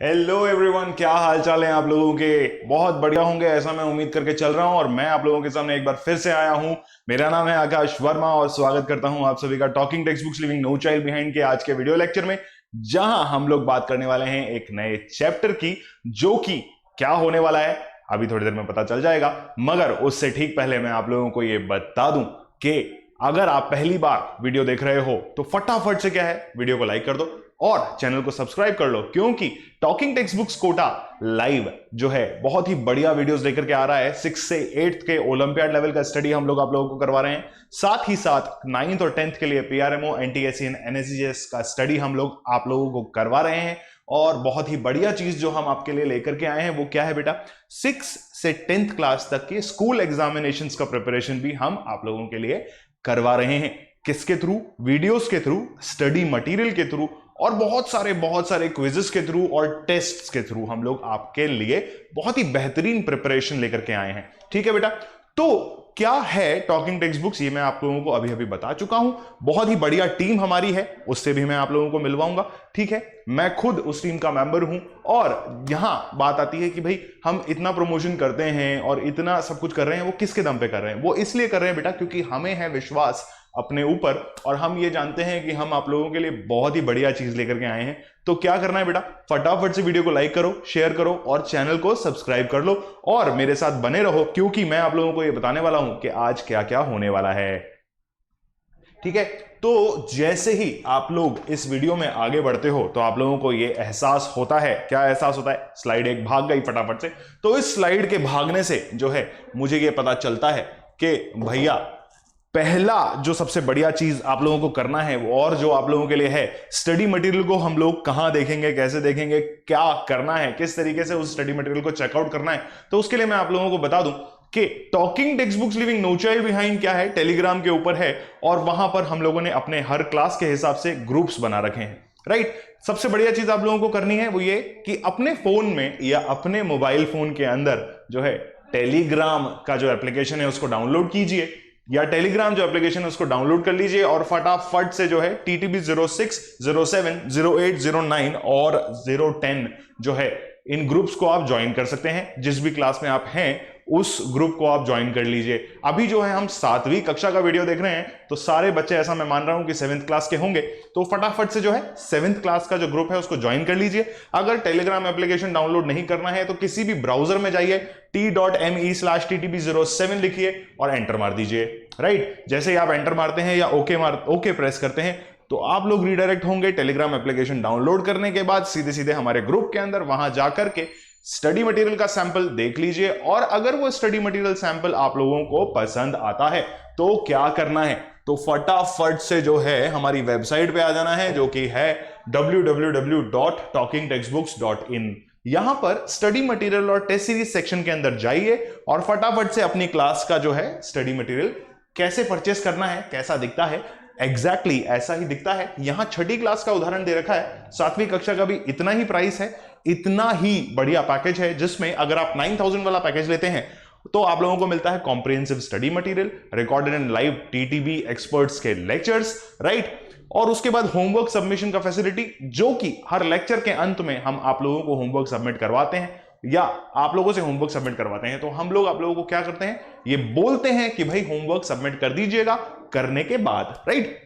Hello everyone, क्या हाल चाल है आप लोगों के। बहुत बढ़िया होंगे ऐसा मैं उम्मीद करके चल रहा हूं और मैं आप लोगों के सामने एक बार फिर से आया हूं। मेरा नाम है आकाश वर्मा और स्वागत करता हूं आप सभी का talking text books living no child behind के आज के वीडियो लेक्चर में, जहां हम लोग बात करने वाले हैं एक नए चैप्टर की, जो कि क्या होने वाला है अभी थोड़ी देर में पता चल जाएगा। मगर उससे ठीक पहले मैं आप लोगों को यह बता दूं कि अगर आप पहली बार वीडियो देख रहे हो तो फटाफट से क्या है, वीडियो को लाइक कर दो और चैनल को सब्सक्राइब कर लो, क्योंकि talking text books Kota live जो है बहुत ही बढ़िया वीडियोस लेकर के आ रहा है। 6 से 8 के ओलंपियाड लेवल का स्टडी हम लोग आप लोगों को करवा रहे हैं, साथ ही साथ 9th और 10th के लिए पीआरएमओ एनटीएससी एनएसजीएस का स्टडी हम लोग आप लोगों को करवा रहे हैं। और बहुत ही बढ़िया चीज जो हम आपके लिए लेकर के आए हैं वो क्या है बेटा, 6 से 10th क्लास तक के स्कूल एग्जामिनेशंस का प्रिपरेशन भी हम आप लोगों के लिए करवा रहे हैं। किसके थ्रू? वीडियोस के थ्रू, स्टडी मटेरियल के थ्रू और बहुत सारे क्विजेस के थ्रू और टेस्ट्स के थ्रू हम लोग आपके लिए बहुत ही बेहतरीन प्रिपरेशन लेकर के आए हैं। ठीक है बेटा, तो क्या है टॉकिंग टेक्स्ट बुक्स ये मैं आप लोगों को अभी अभी बता चुका हूं। बहुत ही बढ़िया टीम हमारी है, उससे भी मैं आप लोगों को मिलवाऊंगा। ठीक है, मैं खुद उस टीम का मेंबर हूं और यहां बात आती है कि भाई हम इतना प्रमोशन करते हैं और इतना सब कुछ कर रहे हैं, वो किसके दम पे कर रहे हैं? वो इसलिए कर रहे हैं बेटा क्योंकि हमें है विश्वास अपने ऊपर और हम ये जानते हैं कि हम आप लोगों के लिए बहुत ही बढ़िया चीज लेकर के आए हैं। तो क्या करना है बेटा, फटाफट से वीडियो को लाइक करो, शेयर करो और चैनल को सब्सक्राइब कर लो और मेरे साथ बने रहो, क्योंकि मैं आप लोगों को ये बताने वाला हूं कि आज क्या क्या होने वाला है। ठीक है, तो जैसे ही आप लोग इस वीडियो में आगे बढ़ते हो तो आप लोगों को ये एहसास होता है। क्या एहसास होता है? स्लाइड एक भाग गई फटाफट से, तो इस स्लाइड के भागने से जो है मुझे ये पता चलता है कि भैया पहला जो सबसे बढ़िया चीज आप लोगों को करना है वो, और जो आप लोगों के लिए है, स्टडी मटेरियल को हम लोग कहां देखेंगे, कैसे देखेंगे, क्या करना है, किस तरीके से उस स्टडी मटेरियल को चेकआउट करना है। तो उसके लिए मैं आप लोगों को बता दूं कि talking text books living no child behind क्या है, टेलीग्राम के ऊपर है और वहां पर हम लोगों ने अपने हर क्लास के हिसाब से ग्रुप्स बना रखे हैं। राइट, सबसे बढ़िया चीज आप लोगों को करनी है वो ये कि अपने फोन में या अपने मोबाइल फोन के अंदर जो है टेलीग्राम का जो एप्लीकेशन है उसको डाउनलोड कीजिए, या टेलीग्राम जो एप्लीकेशन है उसको डाउनलोड कर लीजिए और फटाफट से जो है TTB 06, 07, 08, 09 और 010 जो है इन ग्रुप्स को आप ज्वाइन कर सकते हैं। जिस भी क्लास में आप हैं उस ग्रुप को आप ज्वाइन कर लीजिए। अभी जो है हम 7वीं कक्षा का वीडियो देख रहे हैं, तो सारे बच्चे ऐसा मैं मान रहा हूं कि 7th क्लास के होंगे, तो फटाफट से जो है 7th क्लास का जो ग्रुप है उसको ज्वाइन कर लीजिए। अगर टेलीग्राम एप्लीकेशन डाउनलोड नहीं करना है तो किसी भी ब्राउजर में जाइए, t.me/ttb07 लिखिए और एंटर मार दीजिए। राइट, जैसे ही आप एंटर मारते हैं या ओके प्रेस करते हैं तो आप लोग रीडायरेक्ट होंगे टेलीग्राम एप्लीकेशन डाउनलोड करने के बाद सीधे सीधे हमारे ग्रुप के अंदर। वहां जाकर के स्टडी मटेरियल का सैंपल देख लीजिए और अगर वो स्टडी मटेरियल सैंपल आप लोगों को पसंद आता है तो क्या करना है, तो फटाफट से जो है हमारी वेबसाइट पे आ जाना है, जो कि है www.talkingtextbooks.in। यहां पर स्टडी मटेरियल और टेस्ट सीरीज सेक्शन के अंदर जाइए और फटाफट से अपनी क्लास का जो है स्टडी मटेरियल कैसे परचेस करना है, कैसा दिखता है, एग्जैक्टली ऐसा ही दिखता है। यहां 6ठी क्लास का उदाहरण दे रखा है, 7वीं कक्षा का भी इतना ही प्राइस है, इतना ही बढ़िया पैकेज है, जिसमें अगर आप 9000 वाला पैकेज लेते हैं तो आप लोगों को मिलता है comprehensive study material, recorded and live TTB experts के लेक्चर्स, राइट, और उसके बाद होमवर्क सबमिशन का फैसिलिटी, जो कि हर लेक्चर के अंत में हम आप लोगों को होमवर्क सबमिट करवाते हैं या आप लोगों से होमवर्क सबमिट करवाते हैं। तो हम लोग आप लोगों को क्या करते हैं, ये बोलते हैं कि भाई होमवर्क सबमिट कर दीजिएगा करने के बाद, राइट।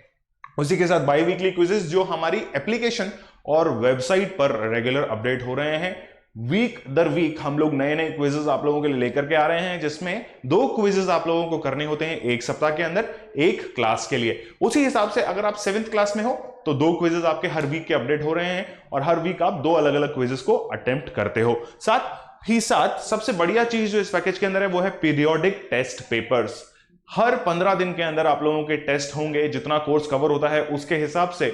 उसी के साथ बाई वीकली क्विजेस जो हमारी एप्लीकेशन और वेबसाइट पर रेगुलर अपडेट हो रहे हैं। वीक दर वीक हम लोग नए नए क्विजेस आप लोगों के लिए लेकर के आ रहे हैं, जिसमें 2 क्विजेस आप लोगों को करने होते हैं एक सप्ताह के अंदर, एक क्लास के लिए। उसी हिसाब से अगर आप 7th क्लास में हो तो 2 क्विजेस आपके हर वीक के अपडेट हो रहे हैं और हर वीक आप 2 अलग अलग क्विजेस को अटेम्प्ट करते हो। साथ ही साथ सबसे बढ़िया चीज जो इस पैकेज के अंदर है वो है पीरियोडिक टेस्ट पेपर्स। हर 15 दिन के अंदर आप लोगों के टेस्ट होंगे, जितना कोर्स कवर होता है उसके हिसाब से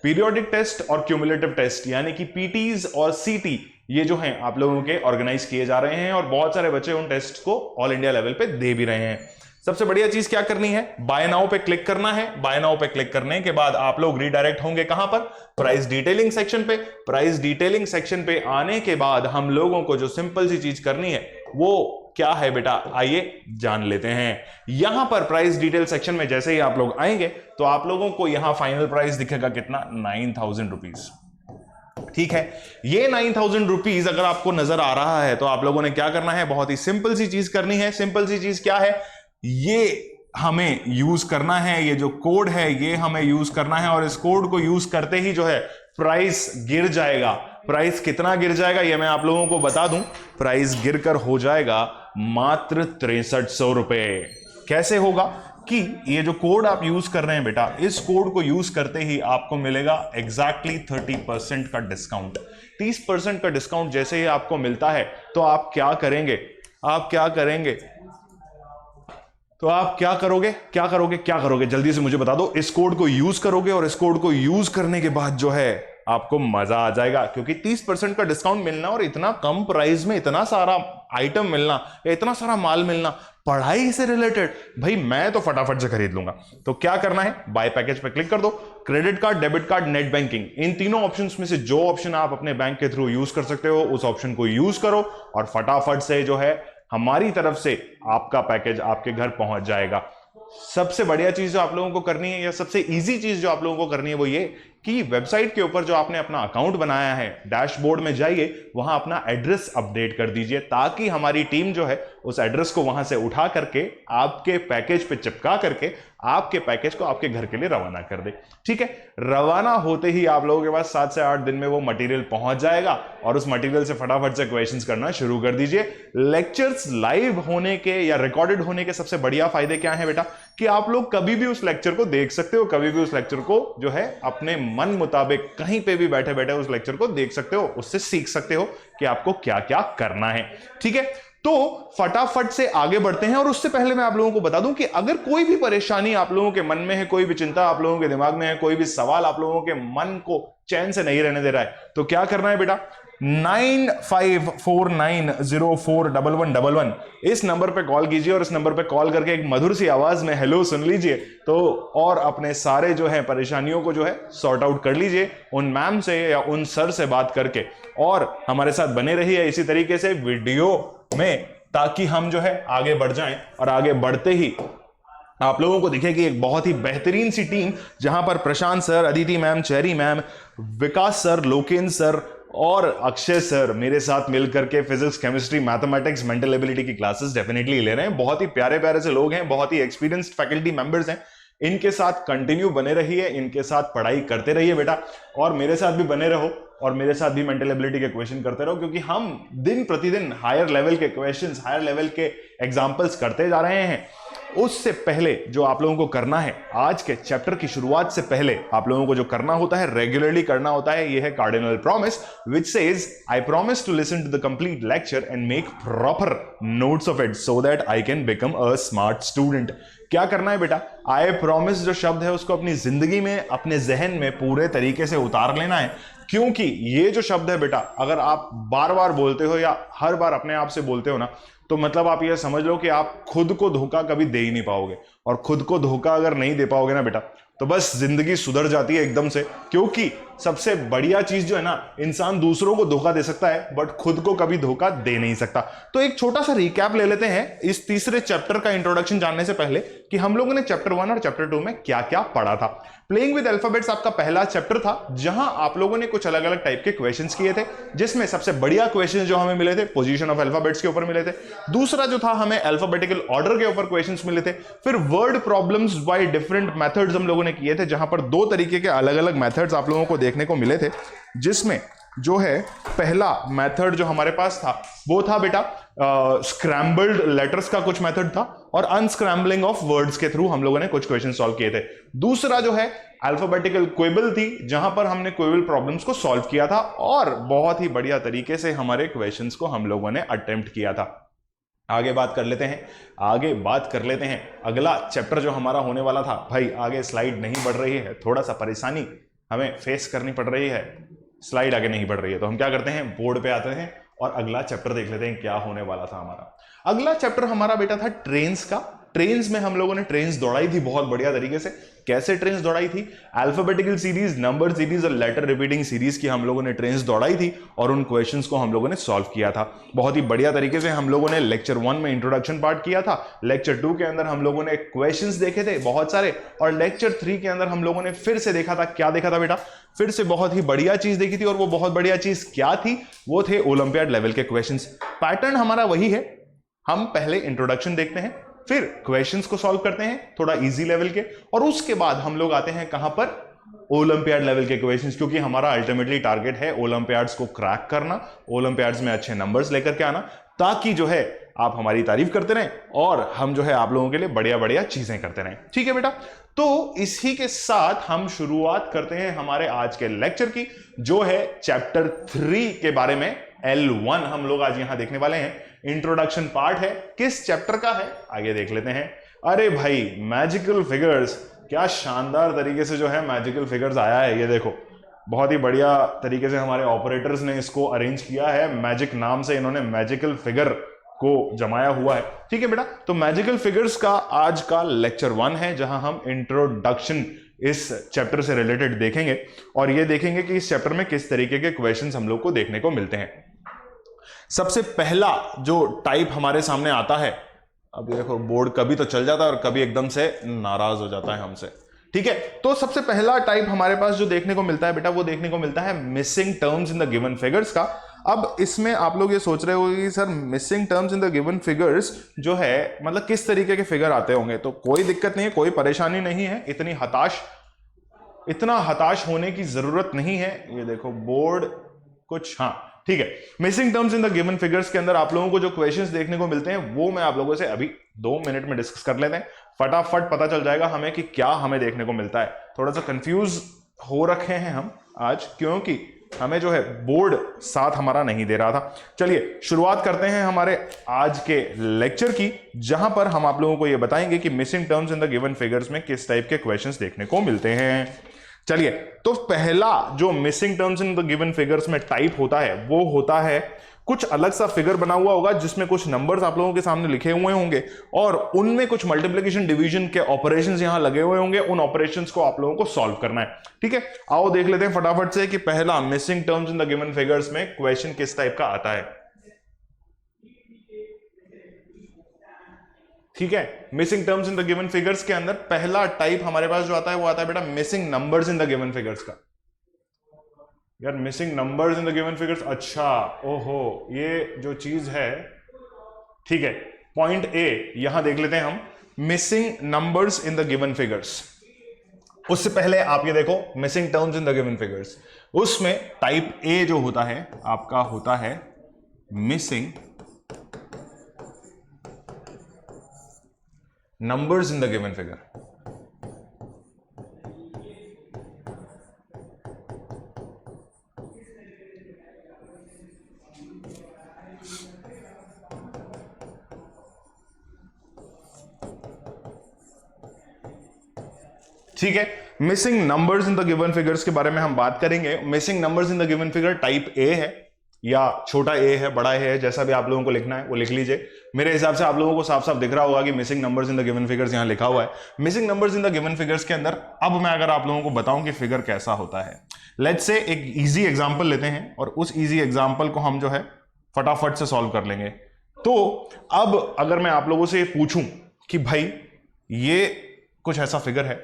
पीरियोडिक टेस्ट और क्यूमुलेटिव टेस्ट यानी कि पीटीज और सीटी ये जो हैं आप लोगों के ऑर्गेनाइज किए जा रहे हैं और बहुत सारे बच्चे उन टेस्ट को ऑल इंडिया लेवल पे दे भी रहे हैं। सबसे बढ़िया चीज क्या करनी है, बाय नाउ पे क्लिक करना है। बाय नाउ पे क्लिक करने के बाद आप लोग रीडायरेक्ट होंगे कहां पर, प्राइस डिटेलिंग सेक्शन पे। प्राइस डिटेलिंग सेक्शन पे आने के बाद हम लोगों को जो सिंपल सी चीज करनी है वो क्या है बेटा, आइए जान लेते हैं। यहां पर प्राइस डिटेल सेक्शन में जैसे ही आप लोग आएंगे तो आप लोगों को यहां फाइनल प्राइस दिखेगा कितना, 9000 रुपीज। ठीक है, ये 9,000 रुपीज अगर आपको नजर आ रहा है तो आप लोगों ने क्या करना है, बहुत ही सिंपल सी चीज करनी है। सिंपल सी चीज क्या है, ये हमें यूज करना है, ये जो कोड है ये हमें यूज करना है, और इस कोड को यूज करते ही जो है प्राइस गिर जाएगा। प्राइस कितना गिर जाएगा ये मैं आप लोगों को बता दूं, प्राइस गिरकर हो जाएगा मात्र 6300 रुपए। कैसे होगा कि ये जो कोड आप यूज कर रहे हैं बेटा, इस कोड को यूज करते ही आपको मिलेगा एग्जैक्टली 30% का डिस्काउंट। 30% का डिस्काउंट जैसे ही आपको मिलता है तो आप क्या करेंगे, तो आप क्या करोगे जल्दी से मुझे बता दो। इस कोड को यूज करोगे और इस कोड को यूज करने के बाद जो है आपको मजा आ जाएगा, क्योंकि 30% का डिस्काउंट मिलना और इतना कम प्राइस में इतना सारा आइटम मिलना या इतना सारा माल मिलना पढ़ाई से रिलेटेड, भाई मैं तो फटाफट से खरीद लूंगा। तो क्या करना है, बाय पैकेज पे क्लिक कर दो। Credit card, debit card, net banking, इन तीनों ऑप्शंस में से जो ऑप्शन आप अपने बैंक के थ्रू यूज कर सकते हो उस ऑप्शन को यूज करो और फटाफट से जो है हमारी तरफ से आपका पैकेज आपके घर पहुंच जाएगा। सबसे बढ़िया चीज जो आप लोगों को करनी है या सबसे इजी चीज जो आप लोगों को करनी है वो ये कि वेबसाइट के ऊपर जो आपने अपना अकाउंट बनाया है, डैशबोर्ड में जाइए, वहां अपना एड्रेस अपडेट कर दीजिए, ताकि हमारी टीम जो है उस एड्रेस को वहां से उठा करके आपके पैकेज पे चिपका करके आपके पैकेज को आपके घर के लिए रवाना कर दे। ठीक है, रवाना होते ही आप लोगों के पास 7 से 8 दिन में वो मटेरियल पहुंच जाएगा और उस मटेरियल से फटाफट से क्वेश्चंस करना शुरू कर दीजिए। लेक्चर्स लाइव होने के या रिकॉर्डेड होने के सबसे बढ़िया फायदे क्या है बेटा, कि आप लोग कभी भी उस लेक्चर को देख सकते हो, कभी भी उस लेक्चर को जो है अपने मन मुताबिक कहीं पे भी बैठे बैठे उस लेक्चर को देख सकते हो, उससे सीख सकते हो कि आपको क्या क्या करना है। ठीक है, तो फटाफट से आगे बढ़ते हैं। और उससे पहले मैं आप लोगों को बता दूं कि अगर कोई भी परेशानी आप लोगों के मन में है, कोई भी चिंता आप लोगों के दिमाग में है, कोई भी सवाल आप लोगों के मन को चैन से नहीं रहने दे रहा है, तो क्या करना है बेटा, 9549041111 इस नंबर पे कॉल कीजिए और इस नंबर पे कॉल करके एक मधुर सी आवाज में हेलो सुन लीजिए तो, और अपने सारे जो है परेशानियों को जो है सॉर्ट आउट कर लीजिए उन मैम से या उन सर से बात करके, और हमारे साथ बने रहिए इसी तरीके से वीडियो में, ताकि हम जो है आगे बढ़ जाएं और आगे बढ़ते ही आप लोगों को दिखे कि एक बहुत ही बेहतरीन सी टीम, जहां पर Prashant sir, Aditi ma'am, Cherry ma'am, Vikas sir, Loken sir और अक्षय सर मेरे साथ मिलकर के physics, chemistry, mathematics, mental ability की क्लासेस डेफिनेटली ले रहे हैं। बहुत ही प्यारे प्यारे से लोग हैं, बहुत ही एक्सपीरियंस्ड फैकल्टी मेंबर्स हैं। इनके साथ कंटिन्यू बने रहिए, इनके साथ पढ़ाई करते रहिए बेटा, और मेरे साथ भी बने रहो और मेरे साथ भी मेंटल एबिलिटी के क्वेश्चन करते रहो, क्योंकि हम दिन प्रतिदिन हायर लेवल के क्वेश्चंस, हायर लेवल के एग्जांपल्स करते जा रहे हैं। उससे पहले जो आप लोगों को करना है, आज के चैप्टर की शुरुआत से पहले आप लोगों को जो करना होता है, रेगुलरली करना होता है, यह है cardinal promise, which says I promise to listen to the complete lecture and make proper notes of it so that I can become a smart student. क्या करना है बेटा, आई प्रॉमिस जो शब्द है उसको अपनी जिंदगी में, अपने जहन में पूरे तरीके से उतार लेना है, क्योंकि ये जो शब्द है बेटा, अगर आप बार बार बोलते हो या हर बार अपने आप से बोलते हो ना, तो मतलब आप ये समझ लो कि आप खुद को धोखा कभी दे ही नहीं पाओगे, और खुद को धोखा अगर नहीं दे पाओगे ना बेटा, तो बस जिंदगी सुधर जाती है एकदम से। क्योंकि सबसे बढ़िया चीज जो है ना, इंसान दूसरों को धोखा दे सकता है बट खुद को कभी धोखा दे नहीं सकता। तो एक छोटा सा रिकैप ले लेते हैं इस तीसरे चैप्टर का इंट्रोडक्शन जानने से पहले, कि हम लोगों ने चैप्टर 1 और चैप्टर 2 में क्या क्या पढ़ा था। प्लेइंग विद अल्फाबेट्स आपका पहला चैप्टर था, जहां आप लोगों ने कुछ अलग अलग टाइप के क्वेश्चंस किए थे, जिसमें सबसे बढ़िया क्वेश्चंस जो हमें मिले थे पोजीशन ऑफ अल्फाबेट्स के ऊपर मिले थे। दूसरा जो था, हमें अल्फाबेटिकल ऑर्डर के ऊपर क्वेश्चंस मिले थे। फिर word problems by different methods हम लोगों ने किए थे, जहां पर 2 तरीके के अलग अलग मेथड्स आप लोगों को देखने को मिले थे, जिसमें जो है पहला मेथड जो हमारे पास था वो था बेटा स्क्रैम्बल्ड लेटर्स का कुछ मेथड था, और अनस्क्रैम्बलिंग ऑफ वर्ड्स के थ्रू हम लोगों ने कुछ क्वेश्चन सॉल्व किए थे। दूसरा जो है अल्फाबेटिकल क्वेबल थी, जहां पर हमने क्वेबल प्रॉब्लम्स को सॉल्व किया था, और बहुत ही बढ़िया तरीके से हमारे क्वेश्चंस को हम लोगों ने अटेम्प्ट किया था। आगे बात कर लेते हैं अगला चैप्टर जो हमारा होने वाला था। भाई आगे स्लाइड नहीं बढ़ रही है, थोड़ा सा परेशानी हमें फेस करनी पड़ रही है, स्लाइड आगे नहीं बढ़ रही है, तो हम क्या करते हैं, बोर्ड पे आते हैं और अगला चैप्टर देख लेते हैं क्या होने वाला था हमारा। अगला चैप्टर हमारा बेटा था ट्रेन्स का, ट्रेन्स में हम लोगों ने ट्रेन्स दौड़ाई थी बहुत बढ़िया तरीके से। कैसे ट्रेन्स दौड़ाई थी? अल्फाबेटिकल सीरीज, नंबर सीरीज और लेटर रिपीटिंग सीरीज की हम लोगों ने ट्रेन्स दौड़ाई थी और उन क्वेश्चंस को हम लोगों ने सॉल्व किया था बहुत ही बढ़िया तरीके से। हम लोगों ने लेक्चर 1 में इंट्रोडक्शन पार्ट किया था, लेक्चर 2 के अंदर हम लोगों ने क्वेश्चंस देखे थे बहुत सारे, और लेक्चर 3 के अंदर हम लोगों ने फिर से देखा था। क्या देखा था बेटा? फिर से बहुत ही बढ़िया चीज देखी थी, और वो बहुत बढ़िया चीज क्या थी? वो थे ओलंपियाड लेवल के क्वेश्चंस। पैटर्न हमारा वही है, हम पहले इंट्रोडक्शन देखते हैं, फिर क्वेश्चंस को सॉल्व करते हैं थोड़ा इजी लेवल के, और उसके बाद हम लोग आते हैं कहां पर? ओलंपियाड लेवल के क्वेश्चंस, क्योंकि हमारा अल्टीमेटली टारगेट है ओलंपियाड्स को क्रैक करना, ओलंपियाड्स में अच्छे नंबर्स लेकर के आना, ताकि जो है आप हमारी तारीफ करते रहें और हम जो है आप लोगों के लिए बढ़िया बढ़िया चीजें करते रहें। ठीक है बेटा, तो इसी के साथ हम शुरुआत करते हैं हमारे आज के लेक्चर की, जो है चैप्टर 3 के बारे में। L1 हम लोग आज यहां देखने वाले हैं। इंट्रोडक्शन पार्ट है, किस चैप्टर का है आइए देख लेते हैं। अरे भाई, मैजिकल फिगर्स, क्या शानदार तरीके से जो है मैजिकल फिगर्स आया है। ये देखो, बहुत ही बढ़िया तरीके से हमारे ऑपरेटर्स ने इसको अरेंज किया है, मैजिक नाम से इन्होंने मैजिकल फिगर को जमाया हुआ है। ठीक है बेटा, तो मैजिकल फिगर्स का आज का लेक्चर 1 है, जहां हम इंट्रोडक्शन इस चैप्टर से रिलेटेड देखेंगे, और ये देखेंगे कि इस चैप्टर में किस तरीके के क्वेश्चंस हम लोग को देखने को मिलते हैं। सबसे पहला जो टाइप हमारे सामने आता है, अब देखो बोर्ड कभी तो चल जाता है और कभी एकदम से नाराज हो जाता है हमसे। ठीक है, तो सबसे पहला टाइप हमारे पास जो देखने को मिलता है बेटा, वो देखने को मिलता है missing terms in the given figures का। अब इसमें आप लोग ये सोच रहे हो कि sir missing terms in the given figures जो है, मतलब किस तरीके के फिगर आते होंगे? तो कोई दिक्कत नहीं है, कोई परेशानी नहीं है, इतना हताश होने की जरूरत नहीं है। ये देखो बोर्ड कुछ, हाँ ठीक है। Missing terms in the given figures के अंदर आप लोगों को जो क्वेश्चंस देखने को मिलते हैं, वो मैं आप लोगों से अभी 2 मिनट में डिस्कस कर लेते हैं। फटाफट पता चल जाएगा हमें कि क्या हमें देखने को मिलता है। थोड़ा सा कंफ्यूज हो रखे हैं हम आज, क्योंकि हमें जो है बोर्ड साथ हमारा नहीं दे रहा था। चलिए शुरुआत करते हैं हमारे आज के लेक्चर की, जहां पर हम आप लोगों को यह बताएंगे कि missing terms in the given figures में किस टाइप के क्वेश्चंस देखने को मिलते हैं। चलिए, तो पहला जो missing terms in the given figures में टाइप होता है, वो होता है कुछ अलग सा फिगर बना हुआ होगा, जिसमें कुछ नंबर्स आप लोगों के सामने लिखे हुए होंगे, और उनमें कुछ मल्टीप्लिकेशन डिवीजन के ऑपरेशंस यहां लगे हुए होंगे। उन ऑपरेशंस को आप लोगों को सॉल्व करना है। ठीक है, आओ देख लेते हैं फटाफट से कि पहला missing terms in the given figures में क्वेश्चन किस टाइप का आता है। ठीक है, missing terms in the given figures के अंदर पहला टाइप हमारे पास जो आता है, वो आता है बेटा missing numbers in the given figures का। यार missing numbers in the given figures, अच्छा ओहो, ये जो चीज है, ठीक है, पॉइंट ए यहां देख लेते हैं हम, missing numbers in the given figures. उससे पहले आप ये देखो missing terms in the given figures, उसमें टाइप ए जो होता है आपका, होता है missing numbers in the given figure. ठीक है, missing numbers in the given figures के बारे में हम बात करेंगे। Missing numbers in the given figure type A है, या छोटा ए है, बड़ा ए है, जैसा भी आप लोगों को लिखना है वो लिख लीजिए। मेरे हिसाब से आप लोगों को साफ साफ दिख रहा होगा कि missing numbers in the given figures यहां लिखा हुआ है। Missing numbers in the given figures के अंदर अब मैं अगर आप लोगों को बताऊं कि फिगर कैसा होता है, लेट्स से एक इजी एग्जांपल लेते हैं, और उस इजी एग्जांपल को हम जो है फटाफट से सॉल्व कर लेंगे। तो अब अगर मैं आप लोगों से पूछूं कि भाई ये कुछ ऐसा फिगर है,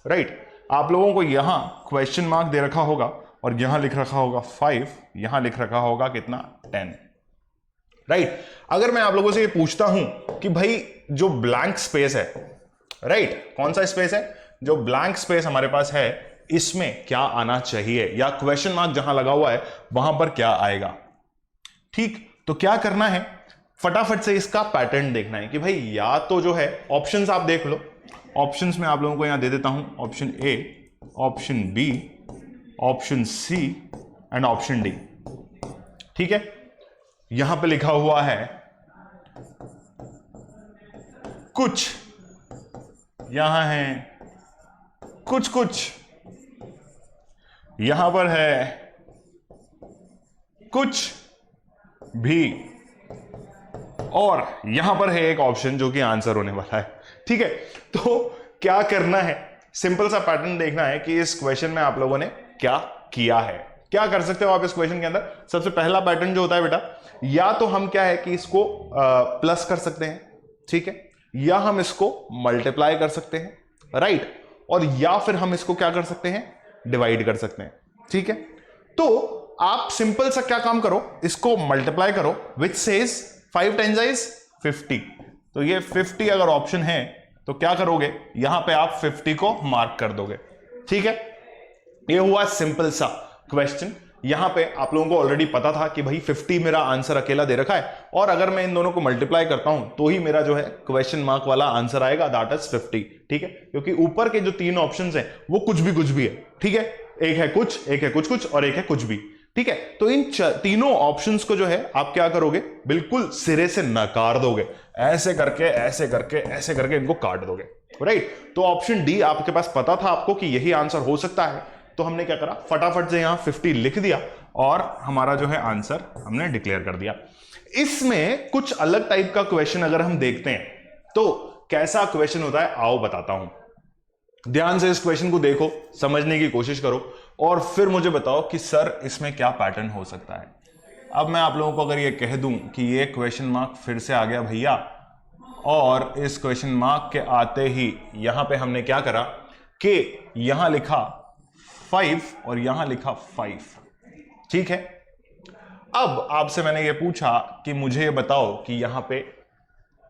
राइट, आप लोगों को यहां क्वेश्चन मार्क दे रखा होगा, और यहां लिख रखा होगा 5, यहां लिख रखा होगा कितना, 10, राइट। अगर मैं आप लोगों से ये पूछता हूं कि भाई जो ब्लैंक स्पेस है, राइट, कौन सा स्पेस है, जो ब्लैंक स्पेस हमारे पास है, इसमें क्या आना चाहिए, या क्वेश्चन मार्क जहां लगा हुआ है वहां पर क्या आएगा। ठीक, तो क्या करना है, फटाफट से इसका पैटर्न देखना है कि भाई या तो जो है ऑप्शंस आप देख लो। ऑप्शंस में आप लोगों को यहां दे देता हूं, option A, option B, option C and option D. ठीक है, यहां पे लिखा हुआ है कुछ, यहां है कुछ, यहां पर है कुछ भी, और यहां पर है एक ऑप्शन जो कि आंसर होने वाला है। ठीक है, तो क्या करना है, सिंपल सा पैटर्न देखना है कि इस क्वेश्चन में आप लोगों ने क्या किया है। क्या कर सकते हो आप इस क्वेश्चन के अंदर? सबसे पहला पैटर्न जो होता है बेटा, या तो हम क्या है कि इसको प्लस कर सकते हैं, ठीक है, या हम इसको मल्टीप्लाई कर सकते हैं, राइट, और या फिर हम इसको क्या कर सकते हैं, डिवाइड कर सकते हैं, ठीक है। तो आप सिंपल सा क्या काम करो, इसको मल्टीप्लाई करो, विच सेज 5 टाइम्स इज 50। तो ये 50 अगर ऑप्शन है तो क्या करोगे, यहां पे आप 50 को मार्क कर दोगे, ठीक है। ये हुआ सिंपल सा क्वेश्चन। यहां पे आप लोगों को ऑलरेडी पता था कि भाई 50 मेरा आंसर अकेला दे रखा है, और अगर मैं इन दोनों को मल्टीप्लाई करता हूं तो ही मेरा जो है क्वेश्चन मार्क वाला आंसर आएगा, दैट इज 50, ठीक है। क्योंकि ऊपर के जो 3 ऑप्शंस हैं वो कुछ भी है, ठीक है, एक है कुछ, एक है कुछ और एक है कुछ भी, ठीक है। तो इन तीनों ऑप्शंस को जो है आप क्या करोगे, बिल्कुल सिरे से नकार दोगे, ऐसे करके ऐसे करके ऐसे करके इनको काट दोगे, राइट। तो ऑप्शन डी आपके पास पता था आपको कि यही आंसर हो सकता है, तो हमने क्या करा, फटाफट से यहां 50 लिख दिया और हमारा जो है आंसर हमने डिक्लेयर कर दिया। इसमें कुछ अलग टाइप का क्वेश्चन अगर हम देखते हैं तो कैसा क्वेश्चन होता है, आओ बताता हूं। ध्यान से इस क्वेश्चन को देखो, समझने की कोशिश करो और फिर मुझे बताओ कि सर इसमें क्या पैटर्न हो सकता है। अब मैं आप लोगों को अगर ये कह दूं कि ये क्वेश्चन मार्क फिर से आ गया भैया, और इस क्वेश्चन मार्क के आते ही यहां पे हमने क्या करा कि यहां लिखा 5 और यहां लिखा 5, ठीक है। अब आपसे मैंने ये पूछा कि मुझे ये बताओ कि यहां पे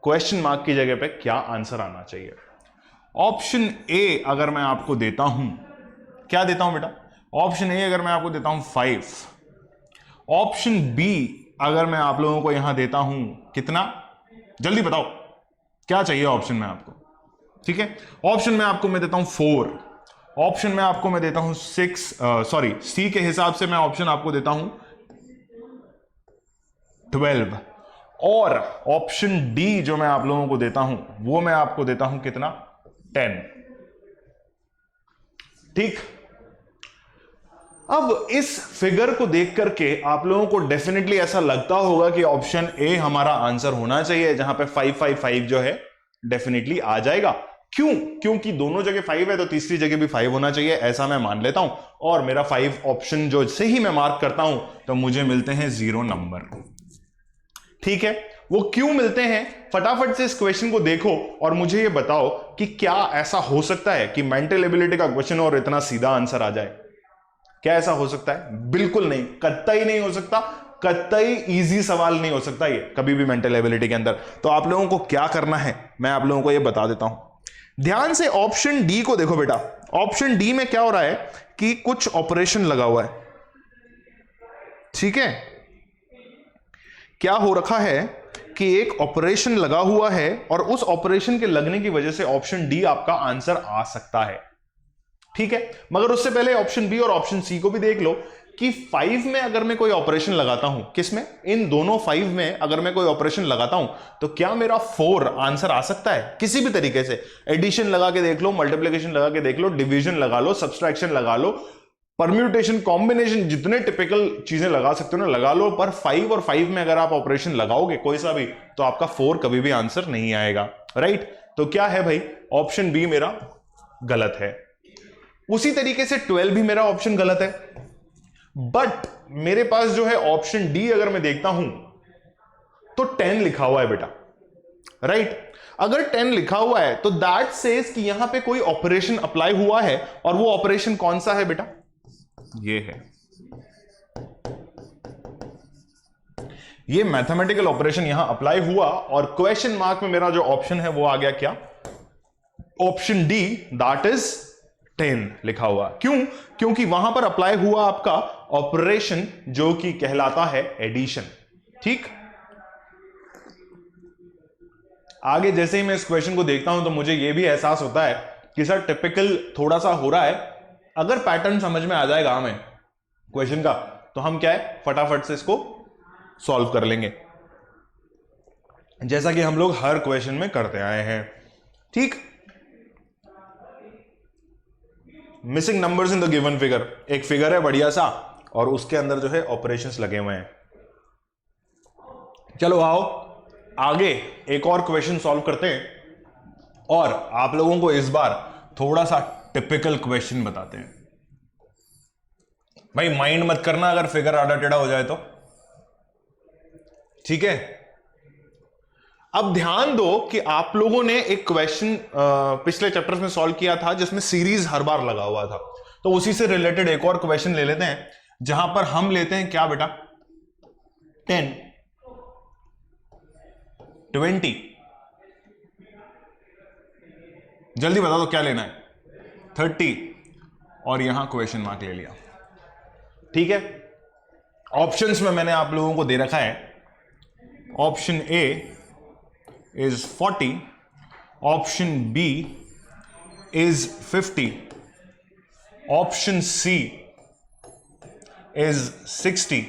क्वेश्चन मार्क की जगह पे क्या आंसर आना चाहिए। ऑप्शन ए अगर मैं आपको देता हूं, क्या देता हूं बेटा, ऑप्शन ए अगर मैं आपको देता हूं 5, ऑप्शन बी अगर मैं आप लोगों को यहां देता हूं कितना, जल्दी बताओ क्या चाहिए ऑप्शन में आपको, ठीक है। ऑप्शन में आपको मैं देता हूं 4, ऑप्शन में आपको मैं देता हूं 6, सॉरी सी के हिसाब से मैं ऑप्शन आपको देता हूं 12, और ऑप्शन डी जो मैं आप लोगों को देता हूं वो मैं आपको देता हूं कितना, 10, ठीक। अब इस फिगर को देख करके आप लोगों को डेफिनेटली ऐसा लगता होगा कि ऑप्शन ए हमारा आंसर होना चाहिए, जहां पे 555 जो है डेफिनेटली आ जाएगा। क्यों? क्योंकि दोनों जगह 5 है तो तीसरी जगह भी 5 होना चाहिए, ऐसा मैं मान लेता हूं। और मेरा 5 ऑप्शन जो से ही मैं मार्क करता हूं तो मुझे मिलते हैं 0 नंबर, ठीक है। वो क्यों मिलते हैं, फटाफट से इस क्वेश्चन को देखो और मुझे ये बताओ कि क्या ऐसा हो सकता है कि मेंटल एबिलिटी का क्वेश्चन और इतना सीधा आंसर आ जाए। क्या ऐसा हो सकता है? बिल्कुल नहीं, कतई नहीं हो सकता, कतई इजी सवाल नहीं हो सकता ये कभी भी मेंटल एबिलिटी के अंदर। तो आप लोगों को क्या करना है मैं आप लोगों को ये बता देता हूं। ध्यान से ऑप्शन डी को देखो बेटा। ऑप्शन डी में क्या हो रहा है कि कुछ ऑपरेशन लगा हुआ है, ठीक है। क्या हो रखा है कि एक ऑपरेशन लगा हुआ है और उस ऑपरेशन के लगने की वजह से ऑप्शन डी आपका आंसर आ सकता है, ठीक है। मगर उससे पहले ऑप्शन बी और ऑप्शन सी को भी देख लो कि 5 में अगर मैं कोई ऑपरेशन लगाता हूं, किसमें, इन दोनों 5 में अगर मैं कोई ऑपरेशन लगाता हूं तो क्या मेरा 4 आंसर आ सकता है किसी भी तरीके से। एडिशन लगा के देख लो, मल्टीप्लिकेशन लगा के देख लो, डिवीजन लगा लो, सब्सट्रैक्शन लगा लो, परम्यूटेशन, कॉम्बिनेशन, जितने टिपिकल चीजें लगा सकते हो ना लगा लो। पर 5 और 5 में अगर आप ऑपरेशन लगाओगे कोई सा भी तो आपका 4 कभी भी आंसर नहीं आएगा, राइट। तो क्या है भाई, ऑप्शन बी मेरा गलत है। उसी तरीके से 12 भी मेरा ऑप्शन गलत है। बट मेरे पास जो है ऑप्शन डी अगर मैं देखता हूं तो 10 लिखा हुआ है बेटा, राइट। अगर 10 लिखा हुआ है तो दैट सेज कि यहां पे कोई ऑपरेशन अप्लाई हुआ है, और वो ऑपरेशन कौन सा है बेटा, ये है, ये मैथमेटिकल ऑपरेशन यहां अप्लाई हुआ और क्वेश्चन मार्क में मेरा जो ऑप्शन है वो आ गया क्या, ऑप्शन डी, दैट इज 10 लिखा हुआ। क्यों? क्योंकि वहां पर अप्लाई हुआ आपका ऑपरेशन जो कि कहलाता है एडिशन, ठीक। आगे जैसे ही मैं इस क्वेश्चन को देखता हूं तो मुझे यह भी एहसास होता है कि सर टिपिकल थोड़ा सा हो रहा है। अगर पैटर्न समझ में आ जाएगा हमें क्वेश्चन का तो हम क्या है फटाफट से इसको सॉल्व कर लेंगे, जैसा कि हम लोग हर क्वेश्चन में करते आए हैं, ठीक। Missing numbers in the given figure, एक फिगर है बढ़िया सा और उसके अंदर जो है ऑपरेशंस लगे हुए हैं। चलो आओ आगे एक और क्वेश्चन सॉल्व करते हैं। और आप लोगों को इस बार थोड़ा सा टिपिकल क्वेश्चन बताते हैं। भाई माइंड मत करना अगर फिगर आड़ा टेढ़ा हो जाए तो, ठीक है। अब ध्यान दो कि आप लोगों ने एक क्वेश्चन पिछले चैप्टर्स में सॉल्व किया था जिसमें सीरीज हर बार लगा हुआ था, तो उसी से रिलेटेड एक और क्वेश्चन ले लेते हैं जहां पर हम लेते हैं क्या बेटा, 10, 20। जल्दी बता दो क्या लेना है, 30, और यहां क्वेश्चन मार्क ले लिया, ठीक है। ऑप्शंस में मैंने आप लोगों को दे रखा है, option A is 40, option B is 50, option C is 60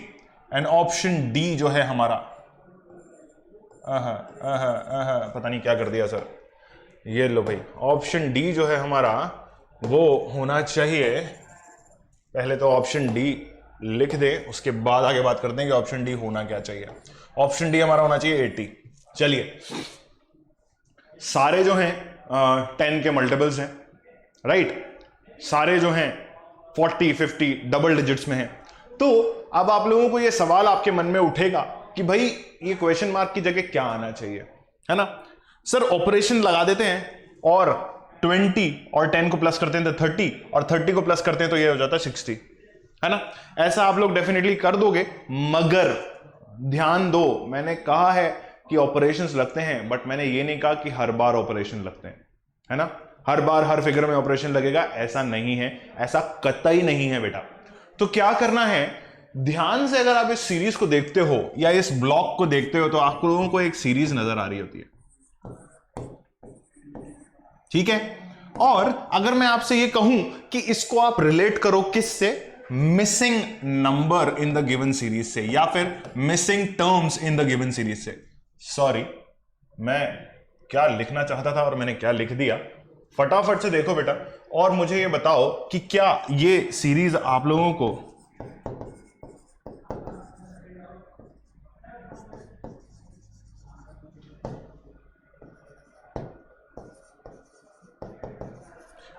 and option D जो है हमारा पता नहीं क्या कर दिया सर, ये लो भाई, ऑप्शन डी जो है हमारा वो होना चाहिए, पहले तो ऑप्शन डी लिख दे उसके बाद आगे बात करते हैं कि ऑप्शन डी होना क्या चाहिए। ऑप्शन डी हमारा होना चाहिए 80। चलिए, सारे जो हैं 10 के मल्टीपल्स हैं, राइट, सारे जो हैं 40, 50 डबल डिजिट्स में हैं। तो अब आप लोगों को ये सवाल आपके मन में उठेगा कि भाई ये क्वेश्चन मार्क की जगह क्या आना चाहिए, है ना। सर ऑपरेशन लगा देते हैं और 20 और 10 को प्लस करते हैं तो 30 और 30 को प्लस करते हैं तो ये हो जाता है 60, है ना। ऐसा आप लोग डेफिनेटली कर दोगे, मगर ध्यान दो, मैंने कहा है कि ऑपरेशंस लगते हैं, बट मैंने ये नहीं कहा कि हर बार ऑपरेशन लगते हैं, है ना। हर बार हर फिगर में ऑपरेशन लगेगा ऐसा नहीं है, ऐसा कतई नहीं है बेटा। तो क्या करना है, ध्यान से अगर आप इस सीरीज को देखते हो या इस ब्लॉक को देखते हो तो आप लोगों को एक सीरीज नजर आ रही होती है, ठीक है। और अगर मैं आपसे ये कहूं कि इसको आप रिलेट करो किससे, missing number in the given series से, या फिर missing terms in the given series से। सॉरी, मैं क्या लिखना चाहता था और मैंने क्या लिख दिया, फटाफट से देखो बेटा और मुझे ये बताओ कि क्या ये सीरीज आप लोगों को